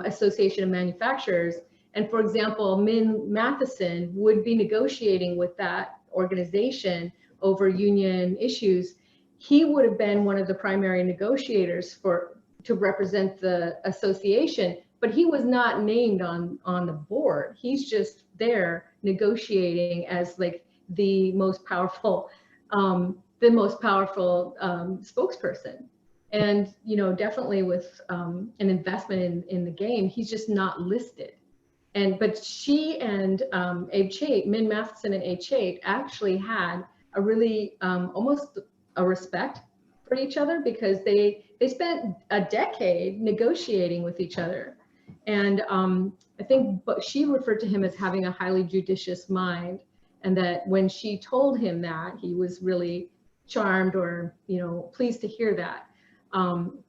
association of manufacturers. And for example, Min Matheson would be negotiating with that organization over union issues. He would have been one of the primary negotiators to represent the association, but he was not named on the board. He's just there negotiating as like the most powerful spokesperson. And definitely with an investment in the game, he's just not listed. But she and Abe Chait, Min Matheson and Abe Chait, actually had a really almost a respect for each other, because they spent a decade negotiating with each other. And I think she referred to him as having a highly judicious mind, and that when she told him that, he was really charmed or pleased to hear that.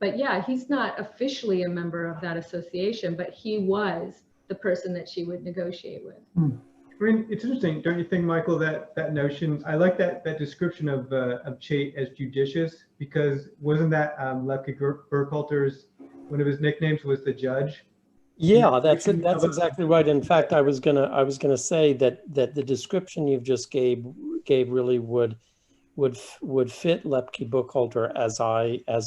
But yeah, he's not officially a member of that association, but he was the person that she would negotiate with. I mean, it's interesting, don't you think, Michael, that notion? I like that description of Chait as judicious, because wasn't that Lepke Burkhalter's, one of his nicknames was the judge? Yeah, that's it. That's exactly right. In fact, I was gonna say that the description you've just gave really would would fit Lepke Buchholder as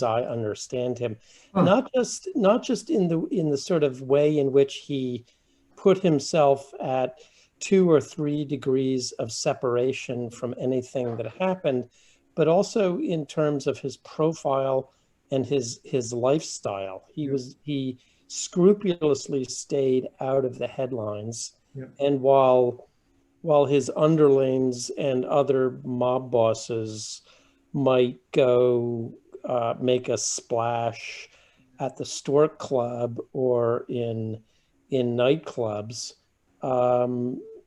I understand him. Huh. Not just in the sort of way in which he put himself at 2 or 3 degrees of separation from anything that happened, but also in terms of his profile and his lifestyle. He scrupulously stayed out of the headlines. Yeah. And while his underlings and other mob bosses might go make a splash at the Stork Club or in nightclubs,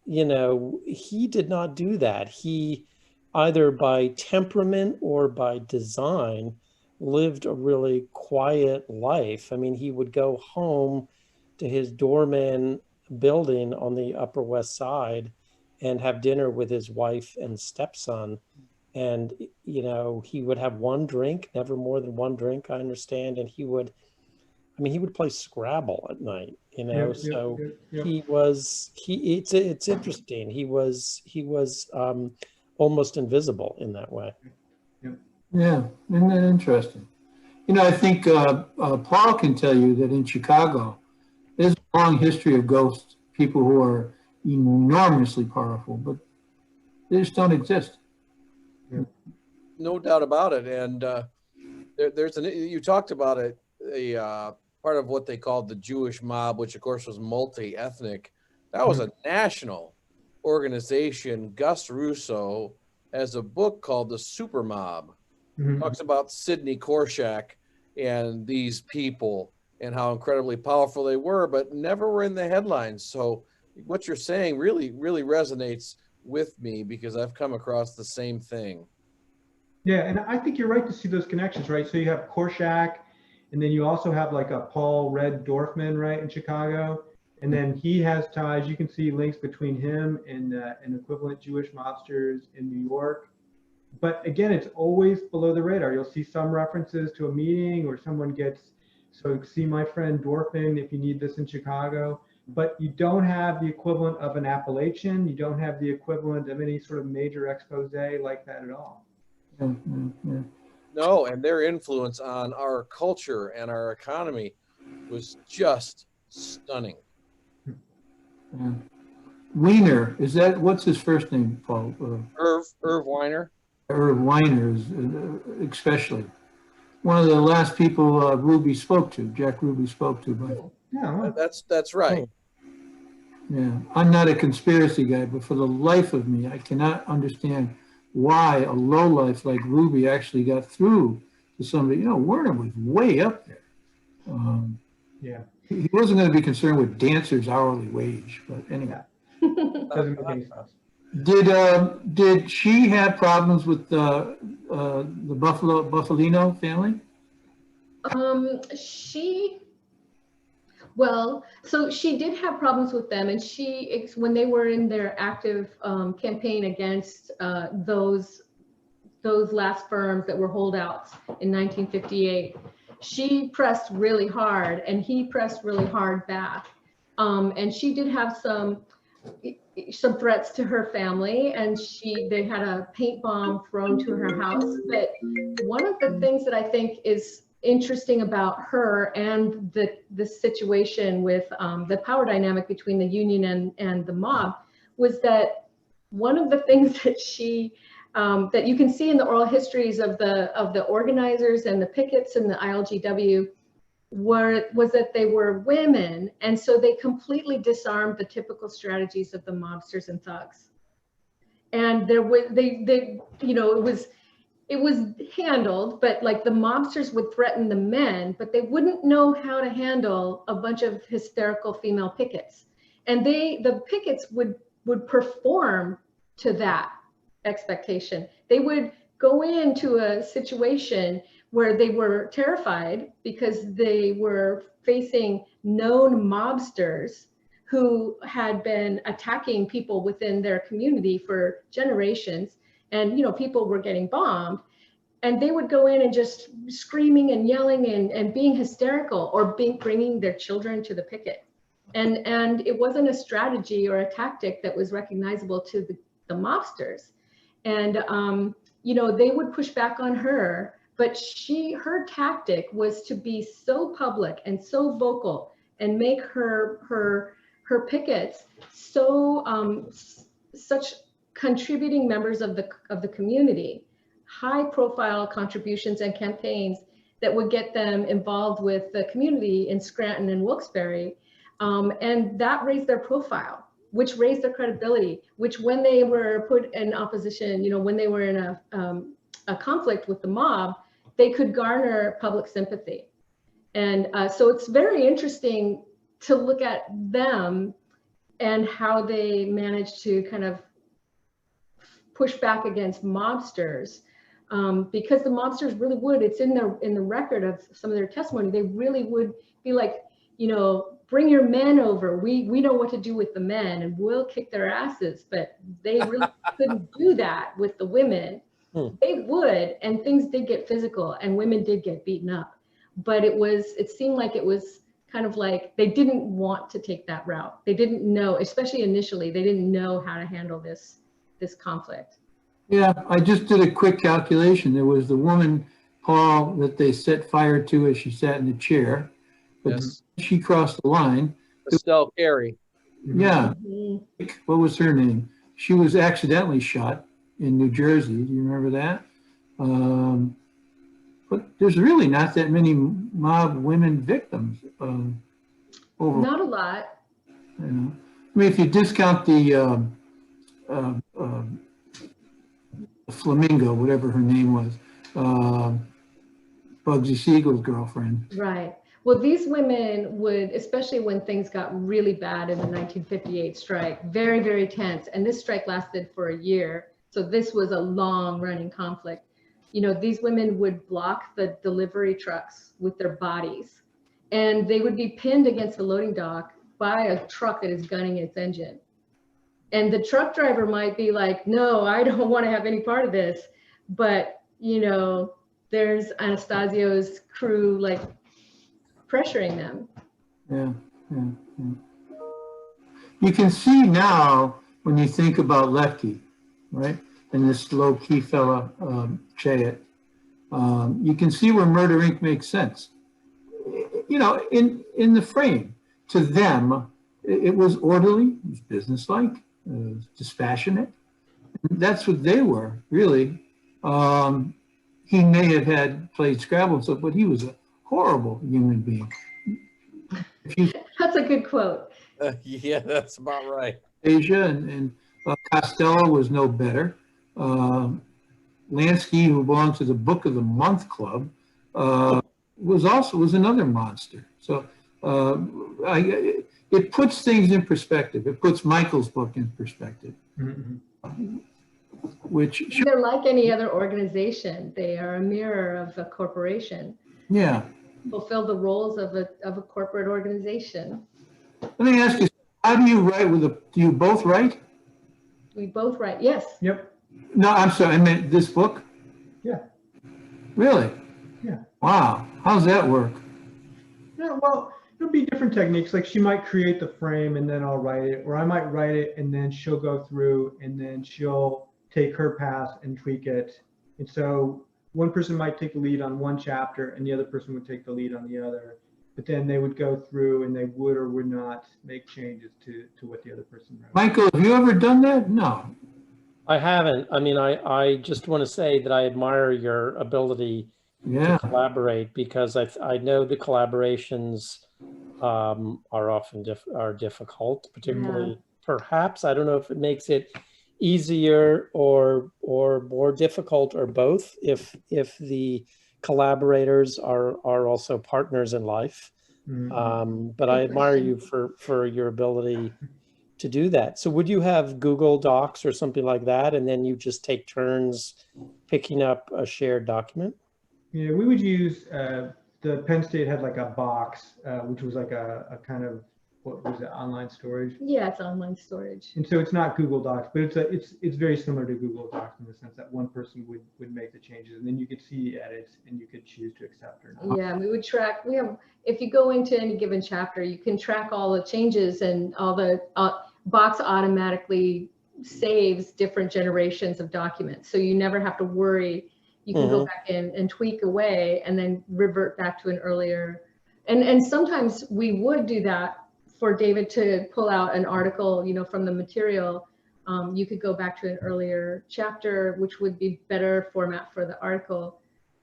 you know, he did not do that. He, either by temperament or by design, lived a really quiet life. I mean, he would go home to his doorman building on the Upper West Side and have dinner with his wife and stepson. And, you know, he would have 1 drink, never more than 1 drink, I understand. And he would play Scrabble at night, you know. It's interesting. He was almost invisible in that way. Yeah, isn't that interesting? You know, I think Paul can tell you that in Chicago, there's a long history of ghosts, people who are enormously powerful, but they just don't exist. No doubt about it. And you talked about it, a part of what they called the Jewish mob, which of course was multi-ethnic. That was a national organization. Gus Russo has a book called The Super Mob. Talks about Sidney Korshak and these people and how incredibly powerful they were, but never were in the headlines. So what you're saying really, really resonates with me, because I've come across the same thing. Yeah, and I think you're right to see those connections, right? So you have Korshak, and then you also have like a Paul Red Dorfman, right, in Chicago. And then he has ties. You can see links between him and equivalent Jewish mobsters in New York. But again, it's always below the radar. You'll see some references to a meeting, or someone gets, so see my friend Dorfman if you need this in Chicago. But you don't have the equivalent of an Appalachian. You don't have the equivalent of any sort of major expose like that at all. No, and their influence on our culture and our economy was just stunning. Weiner, what's his first name, Paul? Irv Weiner. Irv Weiner is especially one of the last people Jack Ruby spoke to. But Yeah, that's right. Yeah, I'm not a conspiracy guy, but for the life of me, I cannot understand why a lowlife like Ruby actually got through to somebody. You know, Werner was way up there. He wasn't going to be concerned with dancers' hourly wage, but anyway. Doesn't make any sense. Did she have problems with the Buffalino family? So she did have problems with them, and when they were in their active campaign against those last firms that were holdouts in 1958, she pressed really hard, and he pressed really hard back. And she did have some threats to her family, and they had a paint bomb thrown to her house. But one of the things that I think is interesting about her and the situation with the power dynamic between the union and the mob was that one of the things that that you can see in the oral histories of the organizers and the pickets and the ILGW was that they were women, and so they completely disarmed the typical strategies of the mobsters and thugs. And it was handled, but like the mobsters would threaten the men, but they wouldn't know how to handle a bunch of hysterical female pickets. And the pickets would perform to that expectation. They would go into a situation where they were terrified because they were facing known mobsters who had been attacking people within their community for generations. And, people were getting bombed, and they would go in and just screaming and yelling and being hysterical, or bringing their children to the picket. And it wasn't a strategy or a tactic that was recognizable to the mobsters. And you know, they would push back on her, but her tactic was to be so public and so vocal and make her pickets so such contributing members of the community, high profile contributions and campaigns that would get them involved with the community in Scranton and Wilkes-Barre. And that raised their profile, which raised their credibility, which when they were put in opposition, you know, when they were in a conflict with the mob, they could garner public sympathy. And so it's very interesting to look at them and how they managed to kind of push back against mobsters. Because the mobsters really would, it's in the record of some of their testimony, they really would be like, you know, bring your men over. We know what to do with the men and we'll kick their asses. But they really couldn't do that with the women. They would, and things did get physical and women did get beaten up. But it seemed like it was kind of like they didn't want to take that route. They didn't know, especially initially, they didn't know how to handle this conflict. Yeah, I just did a quick calculation. There was the woman, Paul, that they set fire to as she sat in the chair. But Yes. she crossed the line. Estelle Carey. Yeah. What was her name? She was accidentally shot in New Jersey. Do you remember that? But there's really not that many mob women victims. Not a lot. You know? I mean, if you discount the Flamingo, whatever her name was, Bugsy Siegel's girlfriend. Right. Well, these women would, especially when things got really bad in the 1958 strike, very, very tense. And this strike lasted for a year. So this was a long running conflict. You know, these women would block the delivery trucks with their bodies, and they would be pinned against the loading dock by a truck that is gunning its engine. And the truck driver might be like, no, I don't want to have any part of this. But, you know, there's Anastasio's crew like pressuring them. Yeah. You can see now when you think about Lefty, right? And this low-key fella, Chayet, you can see where Murder Inc. makes sense. You know, in the frame, to them, it was orderly, it was businesslike, it was dispassionate. That's what they were, really. He may have had played Scrabble and stuff, but he was a horrible human being. That's a good quote. Yeah, that's about right. Asia and Costello was no better. Lansky, who belonged to the Book of the Month Club, was another monster. So it puts things in perspective. It puts Michael's book in perspective. Mm-hmm. Which they're like any other organization. They are a mirror of a corporation. Yeah. Fulfill the roles of a corporate organization. Let me ask you, how do you write do you both write? We both write, yes. Yep. No, I'm sorry, I meant this book? Yeah. Really? Yeah. Wow, how's that work? Yeah, well, it'll be different techniques. Like she might create the frame and then I'll write it, or I might write it and then she'll go through and then she'll take her pass and tweak it. And so one person might take the lead on one chapter and the other person would take the lead on the other, but then they would go through and they would or would not make changes to what the other person wrote. Michael, have you ever done that? No. I haven't. I mean, I just want to say that I admire your ability to collaborate, because I know the collaborations are often difficult, particularly perhaps, I don't know if it makes it easier or more difficult or both if the collaborators are also partners in life. Mm-hmm. But I admire you for your ability to do that. So would you have Google Docs or something like that, and then you just take turns picking up a shared document? Yeah, we would use, the Penn State had like a box, which was like a kind of, what was it, online storage? Yeah, it's online storage. And so it's not Google Docs, but it's very similar to Google Docs in the sense that one person would make the changes, and then you could see edits and you could choose to accept or not. Yeah, we would track. If you go into any given chapter, you can track all the changes, and all the box automatically saves different generations of documents. So you never have to worry. You can go back in and tweak away and then revert back to an earlier. And sometimes we would do that for David to pull out an article, you know, from the material. You could go back to an earlier chapter, which would be better format for the article.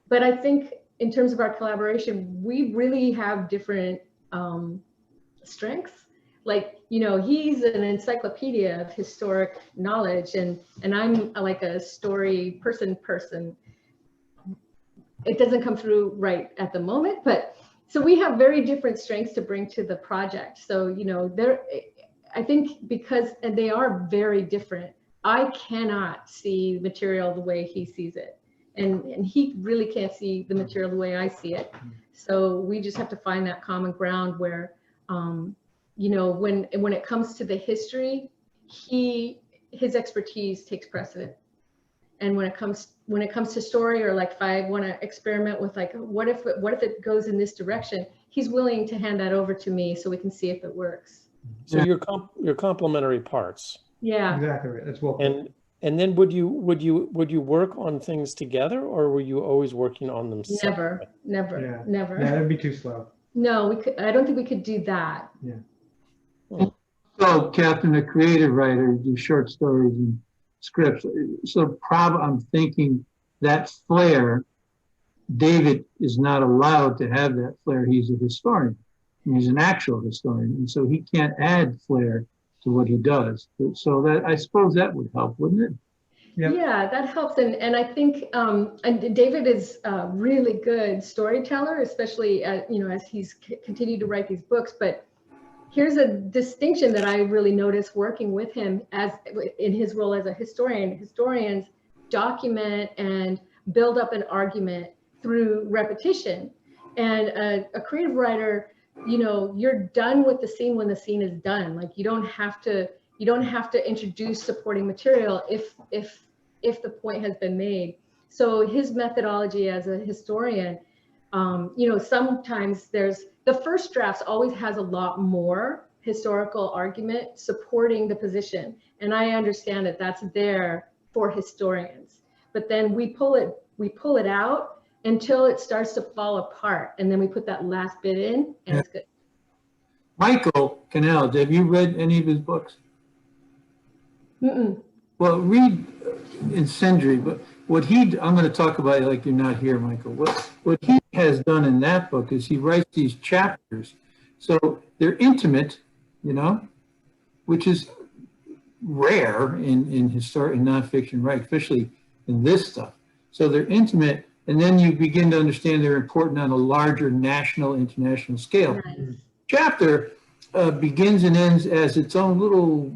But I think in terms of our collaboration, we really have different strengths. Like, you know, he's an encyclopedia of historic knowledge, and I'm like a story person. It doesn't come through right at the moment, but so we have very different strengths to bring to the project. So, you know, I think because they are very different, I cannot see material the way he sees it. And he really can't see the material the way I see it. So we just have to find that common ground where, you know, when it comes to the history, his expertise takes precedent. And when it comes to story, or like if I want to experiment with like, what if it goes in this direction, he's willing to hand that over to me so we can see if it works. So you're complementary parts. Yeah. Exactly right. That's well. And then would you work on things together, or were you always working on them separately? Never. Yeah, that'd be too slow. No, I don't think we could do that. Yeah. So, Catherine, a creative writer, you do short stories and scripts. So I'm thinking that flair, David is not allowed to have that flair. He's a historian. He's an actual historian. And so he can't add flair to what he does. So that, I suppose that would help, wouldn't it? Yep. Yeah, that helps. And I think and David is a really good storyteller, especially you know, as he's continued to write these books. But here's a distinction that I really noticed working with him as in his role as a historian. Historians document and build up an argument through repetition. And a creative writer, you know, you're done with the scene when the scene is done. Like you don't have to introduce supporting material if the point has been made. So his methodology as a historian, you know, sometimes the first drafts always has a lot more historical argument supporting the position. And I understand that that's there for historians, but then we pull it out until it starts to fall apart. And then we put that last bit in and it's good. Michael Canal, have you read any of his books? Mm-mm. Well, read Incendiary, but I'm going to talk about it like you're not here, Michael. What he has done in that book is he writes these chapters. So they're intimate, you know, which is rare in nonfiction, right? Especially in this stuff. So they're intimate, and then you begin to understand they're important on a larger national, international scale. Nice. Chapter begins and ends as its own little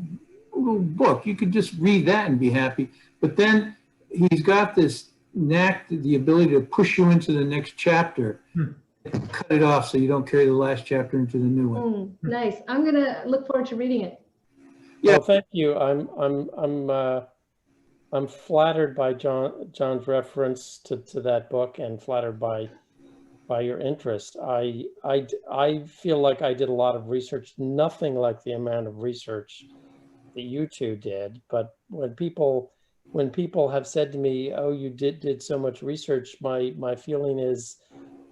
book. You could just read that and be happy. But then he's got this knack, the ability to push you into the next chapter, cut it off so you don't carry the last chapter into the new one. Nice. I'm gonna look forward to reading it. Yeah. Well, thank you. I'm flattered by John's reference to that book, and flattered by your interest. I feel like I did a lot of research, nothing like the amount of research that you two did. But when people have said to me, "Oh, you did so much research," my feeling is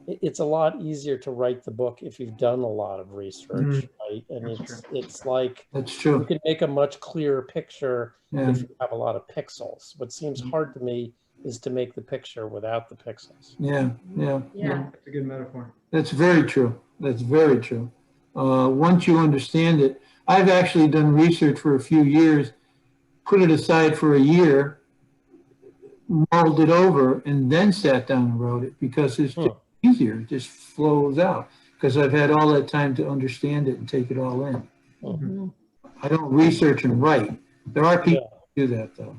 it's a lot easier to write the book if you've done a lot of research, right? And it's like That's true. you can make a much clearer picture if you have a lot of pixels. What seems hard to me is to make the picture without the pixels. Yeah. That's a good metaphor. That's very true. That's very true. Once you understand it, I've actually done research for a few years, put it aside for a year, mulled it over, and then sat down and wrote it because it's just easier. It just flows out because I've had all that time to understand it and take it all in. I don't research and write. There are people who do that though.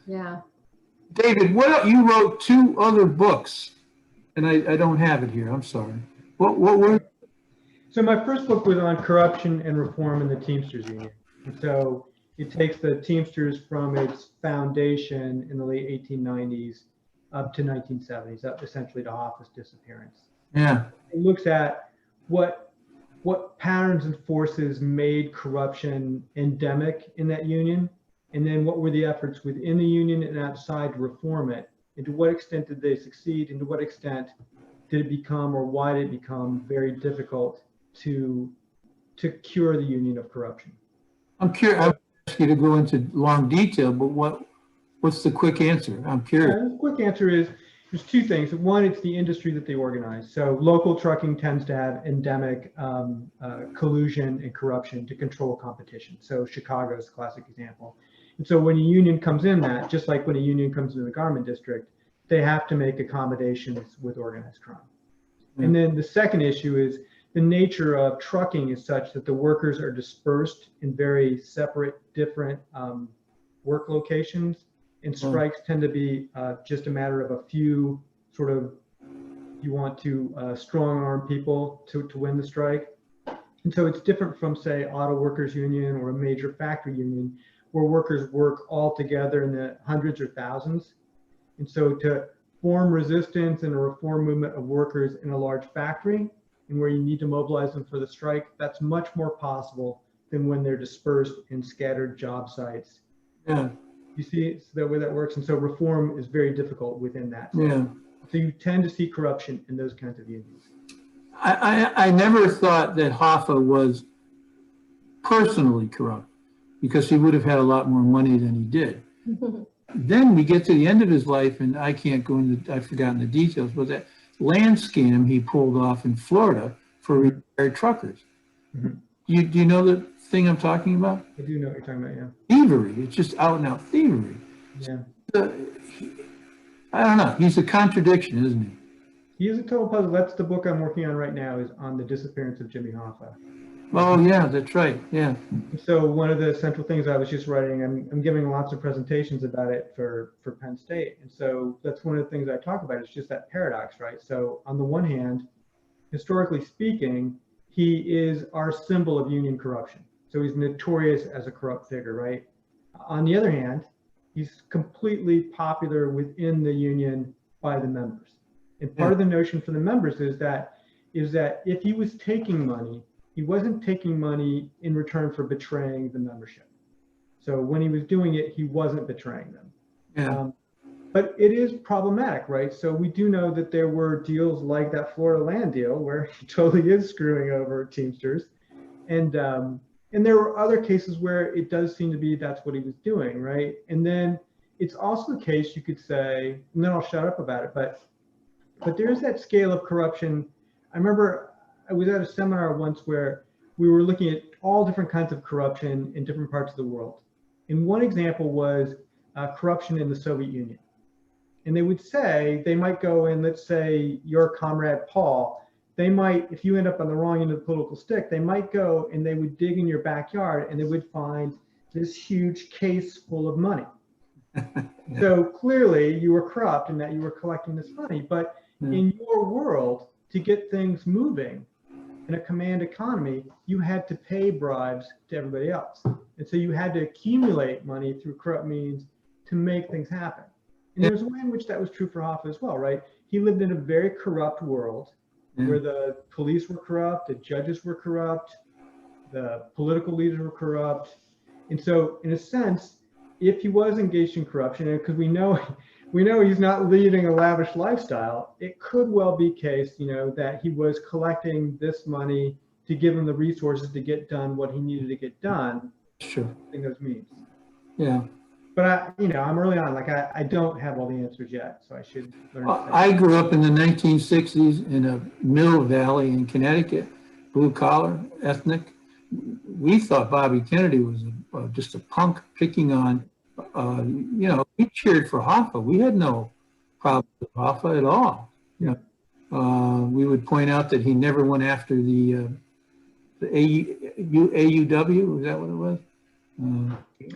Yeah. David, you wrote 2 other books, and I don't have it here. I'm sorry. What were? So my first book was on corruption and reform in the Teamsters Union. And so it takes the Teamsters from its foundation in the late 1890s up to 1970s, up essentially to Hoffa's disappearance. Yeah. It looks at what what patterns and forces made corruption endemic in that union, and then what were the efforts within the union and outside to reform it, and to what extent did they succeed, and to what extent did it become, or why did it become very difficult to cure the union of corruption? I'm curious. I ask you to go into long detail, but what's the quick answer? I'm curious. The quick answer is there's two things. One, it's the industry that they organize. So local trucking tends to have endemic collusion and corruption to control competition. So Chicago is a classic example. And so when a union comes in that, just like when a union comes into the garment district, they have to make accommodations with organized crime. And then the second issue is the nature of trucking is such that the workers are dispersed in very separate, different work locations. And strikes tend to be just a matter of a few sort of, you want to strong arm people to win the strike. And so it's different from, say, auto workers union or a major factory union, where workers work all together in the hundreds or thousands. And so to form resistance and a reform movement of workers in a large factory, and where you need to mobilize them for the strike, that's much more possible than when they're dispersed in scattered job sites. Yeah. You see the way that works, and so reform is very difficult within that. Yeah. So you tend to see corruption in those kinds of unions. I never thought that Hoffa was personally corrupt, because he would have had a lot more money than he did. Then we get to the end of his life, and I can't go into, I've forgotten the details, but that land scam he pulled off in Florida for retired truckers. Do you know the thing I'm talking about? I do know what you're talking about, yeah. Thievery. It's just out and out thievery. Yeah. I don't know. He's a contradiction, isn't he? He is a total puzzle. That's the book I'm working on right now, is on the disappearance of Jimmy Hoffa. Oh yeah, that's right. Yeah. So one of the central things I was just writing, I'm giving lots of presentations about it for Penn State. And so that's one of the things I talk about. It's just that paradox, right? So on the one hand, historically speaking, he is our symbol of union corruption. So he's notorious as a corrupt figure, right? On the other hand, he's completely popular within the union by the members. And part of the notion for the members is that if he was taking money, he wasn't taking money in return for betraying the membership. So when he was doing it, he wasn't betraying them. Yeah. But it is problematic, right? So we do know that there were deals like that Florida land deal where he totally is screwing over Teamsters. And there were other cases where it does seem to be that's what he was doing, right? And then it's also the case, you could say, and then I'll shut up about it, but there's that scale of corruption. I remember I was at a seminar once where we were looking at all different kinds of corruption in different parts of the world. And one example was corruption in the Soviet Union. And they would say, they might go in, let's say your comrade Paul, they might, if you end up on the wrong end of the political stick, they might go and they would dig in your backyard and they would find this huge case full of money. So clearly you were corrupt in that you were collecting this money, but in your world, to get things moving in a command economy, you had to pay bribes to everybody else. And so you had to accumulate money through corrupt means to make things happen. And there's a way in which that was true for Hoffa as well, right? He lived in a very corrupt world where the police were corrupt, the judges were corrupt, the political leaders were corrupt. And so in a sense, if he was engaged in corruption, and because we know he's not leading a lavish lifestyle, it could well be case, that he was collecting this money to give him the resources to get done what he needed to get done. Sure. In those means. Yeah. But I'm early on, like I don't have all the answers yet, so I should learn. I grew up in the 1960s in a mill valley in Connecticut, blue collar, ethnic. We thought Bobby Kennedy was just a punk picking on, we cheered for Hoffa. We had no problem with Hoffa at all. We would point out that he never went after the AUW, was that what it was?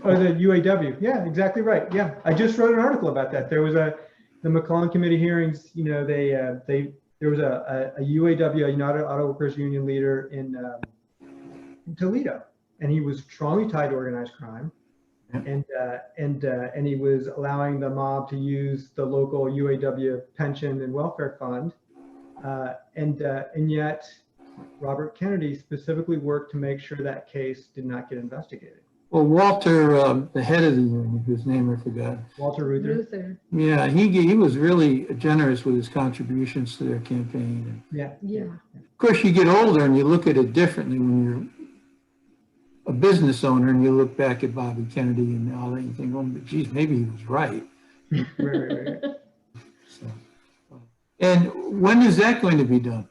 Oh, the UAW. Yeah, exactly right. Yeah, I just wrote an article about that. There was the McClellan Committee hearings. There was a UAW, a United Auto Workers Union leader in Toledo, and he was strongly tied to organized crime, and he was allowing the mob to use the local UAW pension and welfare fund, and yet Robert Kennedy specifically worked to make sure that case did not get investigated. Well, Walter, the head of the union, whose name I forgot. Walter Reuther. Luther. Yeah, he was really generous with his contributions to their campaign. Yeah. Yeah. Of course, you get older and you look at it differently when you're a business owner and you look back at Bobby Kennedy and all that, you think, oh, geez, maybe he was right. Right. So, and when is that going to be done?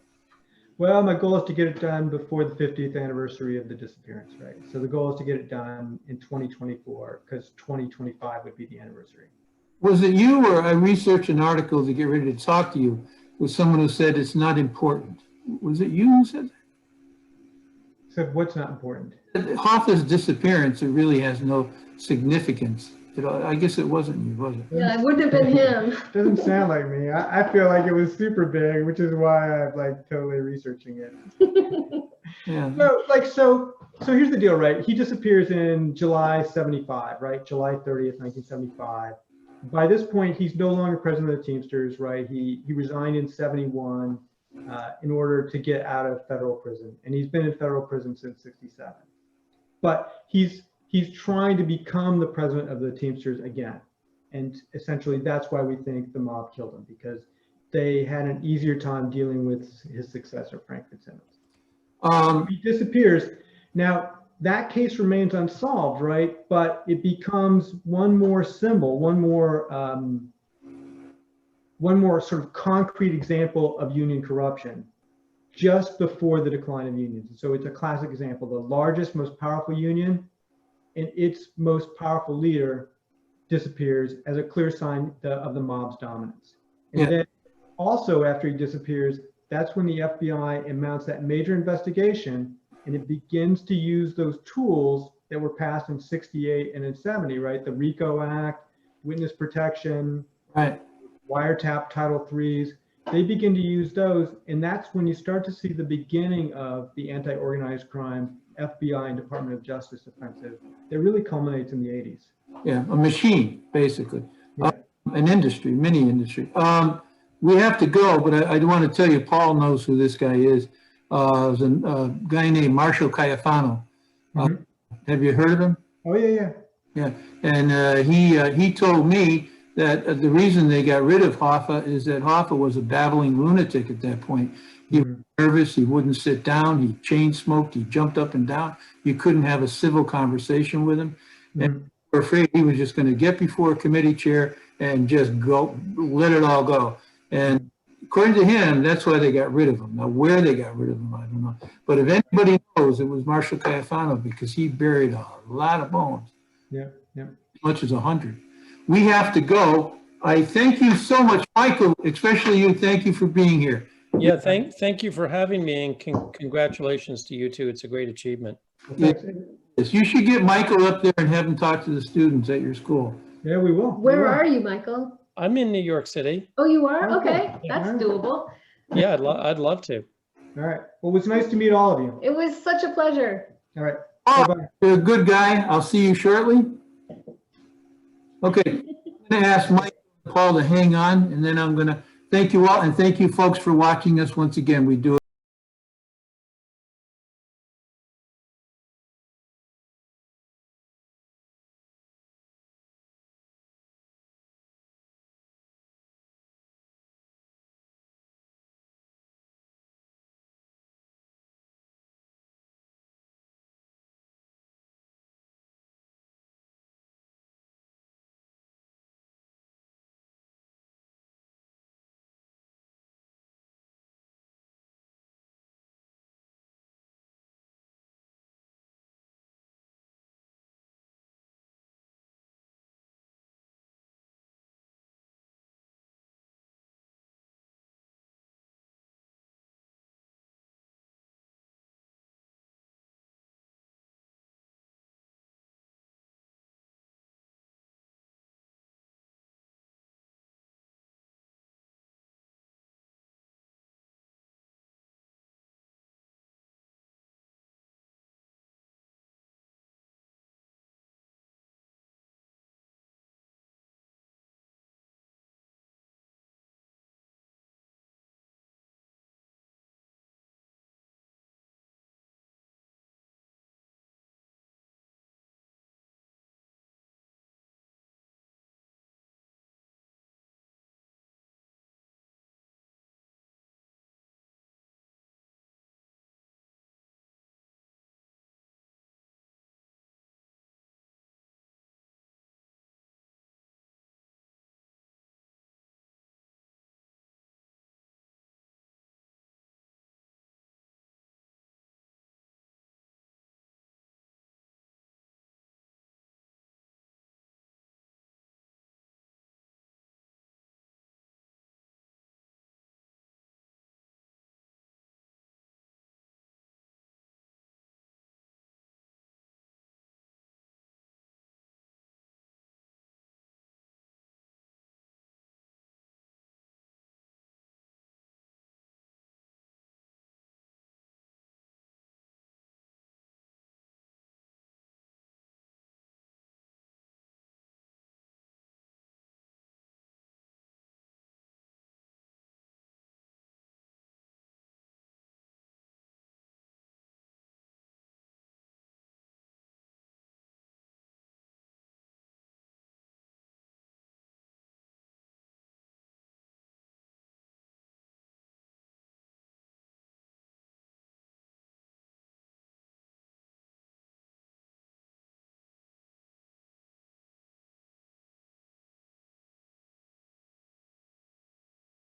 Well, my goal is to get it done before the 50th anniversary of the disappearance, right? So the goal is to get it done in 2024 because 2025 would be the anniversary. Was it you, or I researched an article to get ready to talk to you with someone who said it's not important? Was it you who said that? So what's not important? Hoffa's disappearance, it really has no significance. I guess it wasn't you, was it? Yeah, it wouldn't have been him. Doesn't sound like me. I feel like it was super big, which is why I'm like totally researching it. Yeah. So here's the deal, right? He disappears in July 75, right? July 30th, 1975. By this point, he's no longer president of the Teamsters, right? He resigned in 71 in order to get out of federal prison. And he's been in federal prison since 67. But he's trying to become the president of the Teamsters again. And essentially that's why we think the mob killed him, because they had an easier time dealing with his successor, Frank Fitzsimmons. He disappears. Now, that case remains unsolved, right? But it becomes one more symbol, one more sort of concrete example of union corruption just before the decline of unions. So it's a classic example, the largest, most powerful union and its most powerful leader disappears as a clear sign of the mob's dominance. And then also after he disappears, that's when the FBI mounts that major investigation, and it begins to use those tools that were passed in 68 and in 70, right? The RICO Act, witness protection, Right. wiretap Title IIIs. They begin to use those, and that's when you start to see the beginning of the anti-organized crime FBI and Department of Justice offensive that really culminates in the 80s. Yeah, a machine, basically. Yeah. An industry, mini industry. We have to go, but I want to tell you, Paul knows who this guy is. There's a guy named Marshall Cayafano. Mhm. Have you heard of him? Oh, yeah. Yeah, and he told me that the reason they got rid of Hoffa is that Hoffa was a babbling lunatic at that point. He was nervous, he wouldn't sit down, he chain smoked, he jumped up and down. You couldn't have a civil conversation with him. And we're afraid he was just going to get before a committee chair and just go, let it all go. And according to him, that's why they got rid of him. Now, where they got rid of him, I don't know. But if anybody knows, it was Marshall Cayafano, because he buried a lot of bones. Yeah. As much as 100. We have to go. I thank you so much, Michael, especially you. Thank you for being here. Yeah, thank you for having me, and congratulations to you too. It's a great achievement. Yes, you should get Michael up there and have him talk to the students at your school. Yeah, we will. Where are you, Michael? I'm in New York City. Oh, you are? Okay. Okay, that's doable. Yeah, I'd love to. All right. Well, it was nice to meet all of you. It was such a pleasure. All right. Oh, Bye-bye. you're a good guy. I'll see you shortly. Okay, I'm going to ask Mike and Paul to hang on, and then I'm going to thank you all, and thank you folks for watching us once again. We do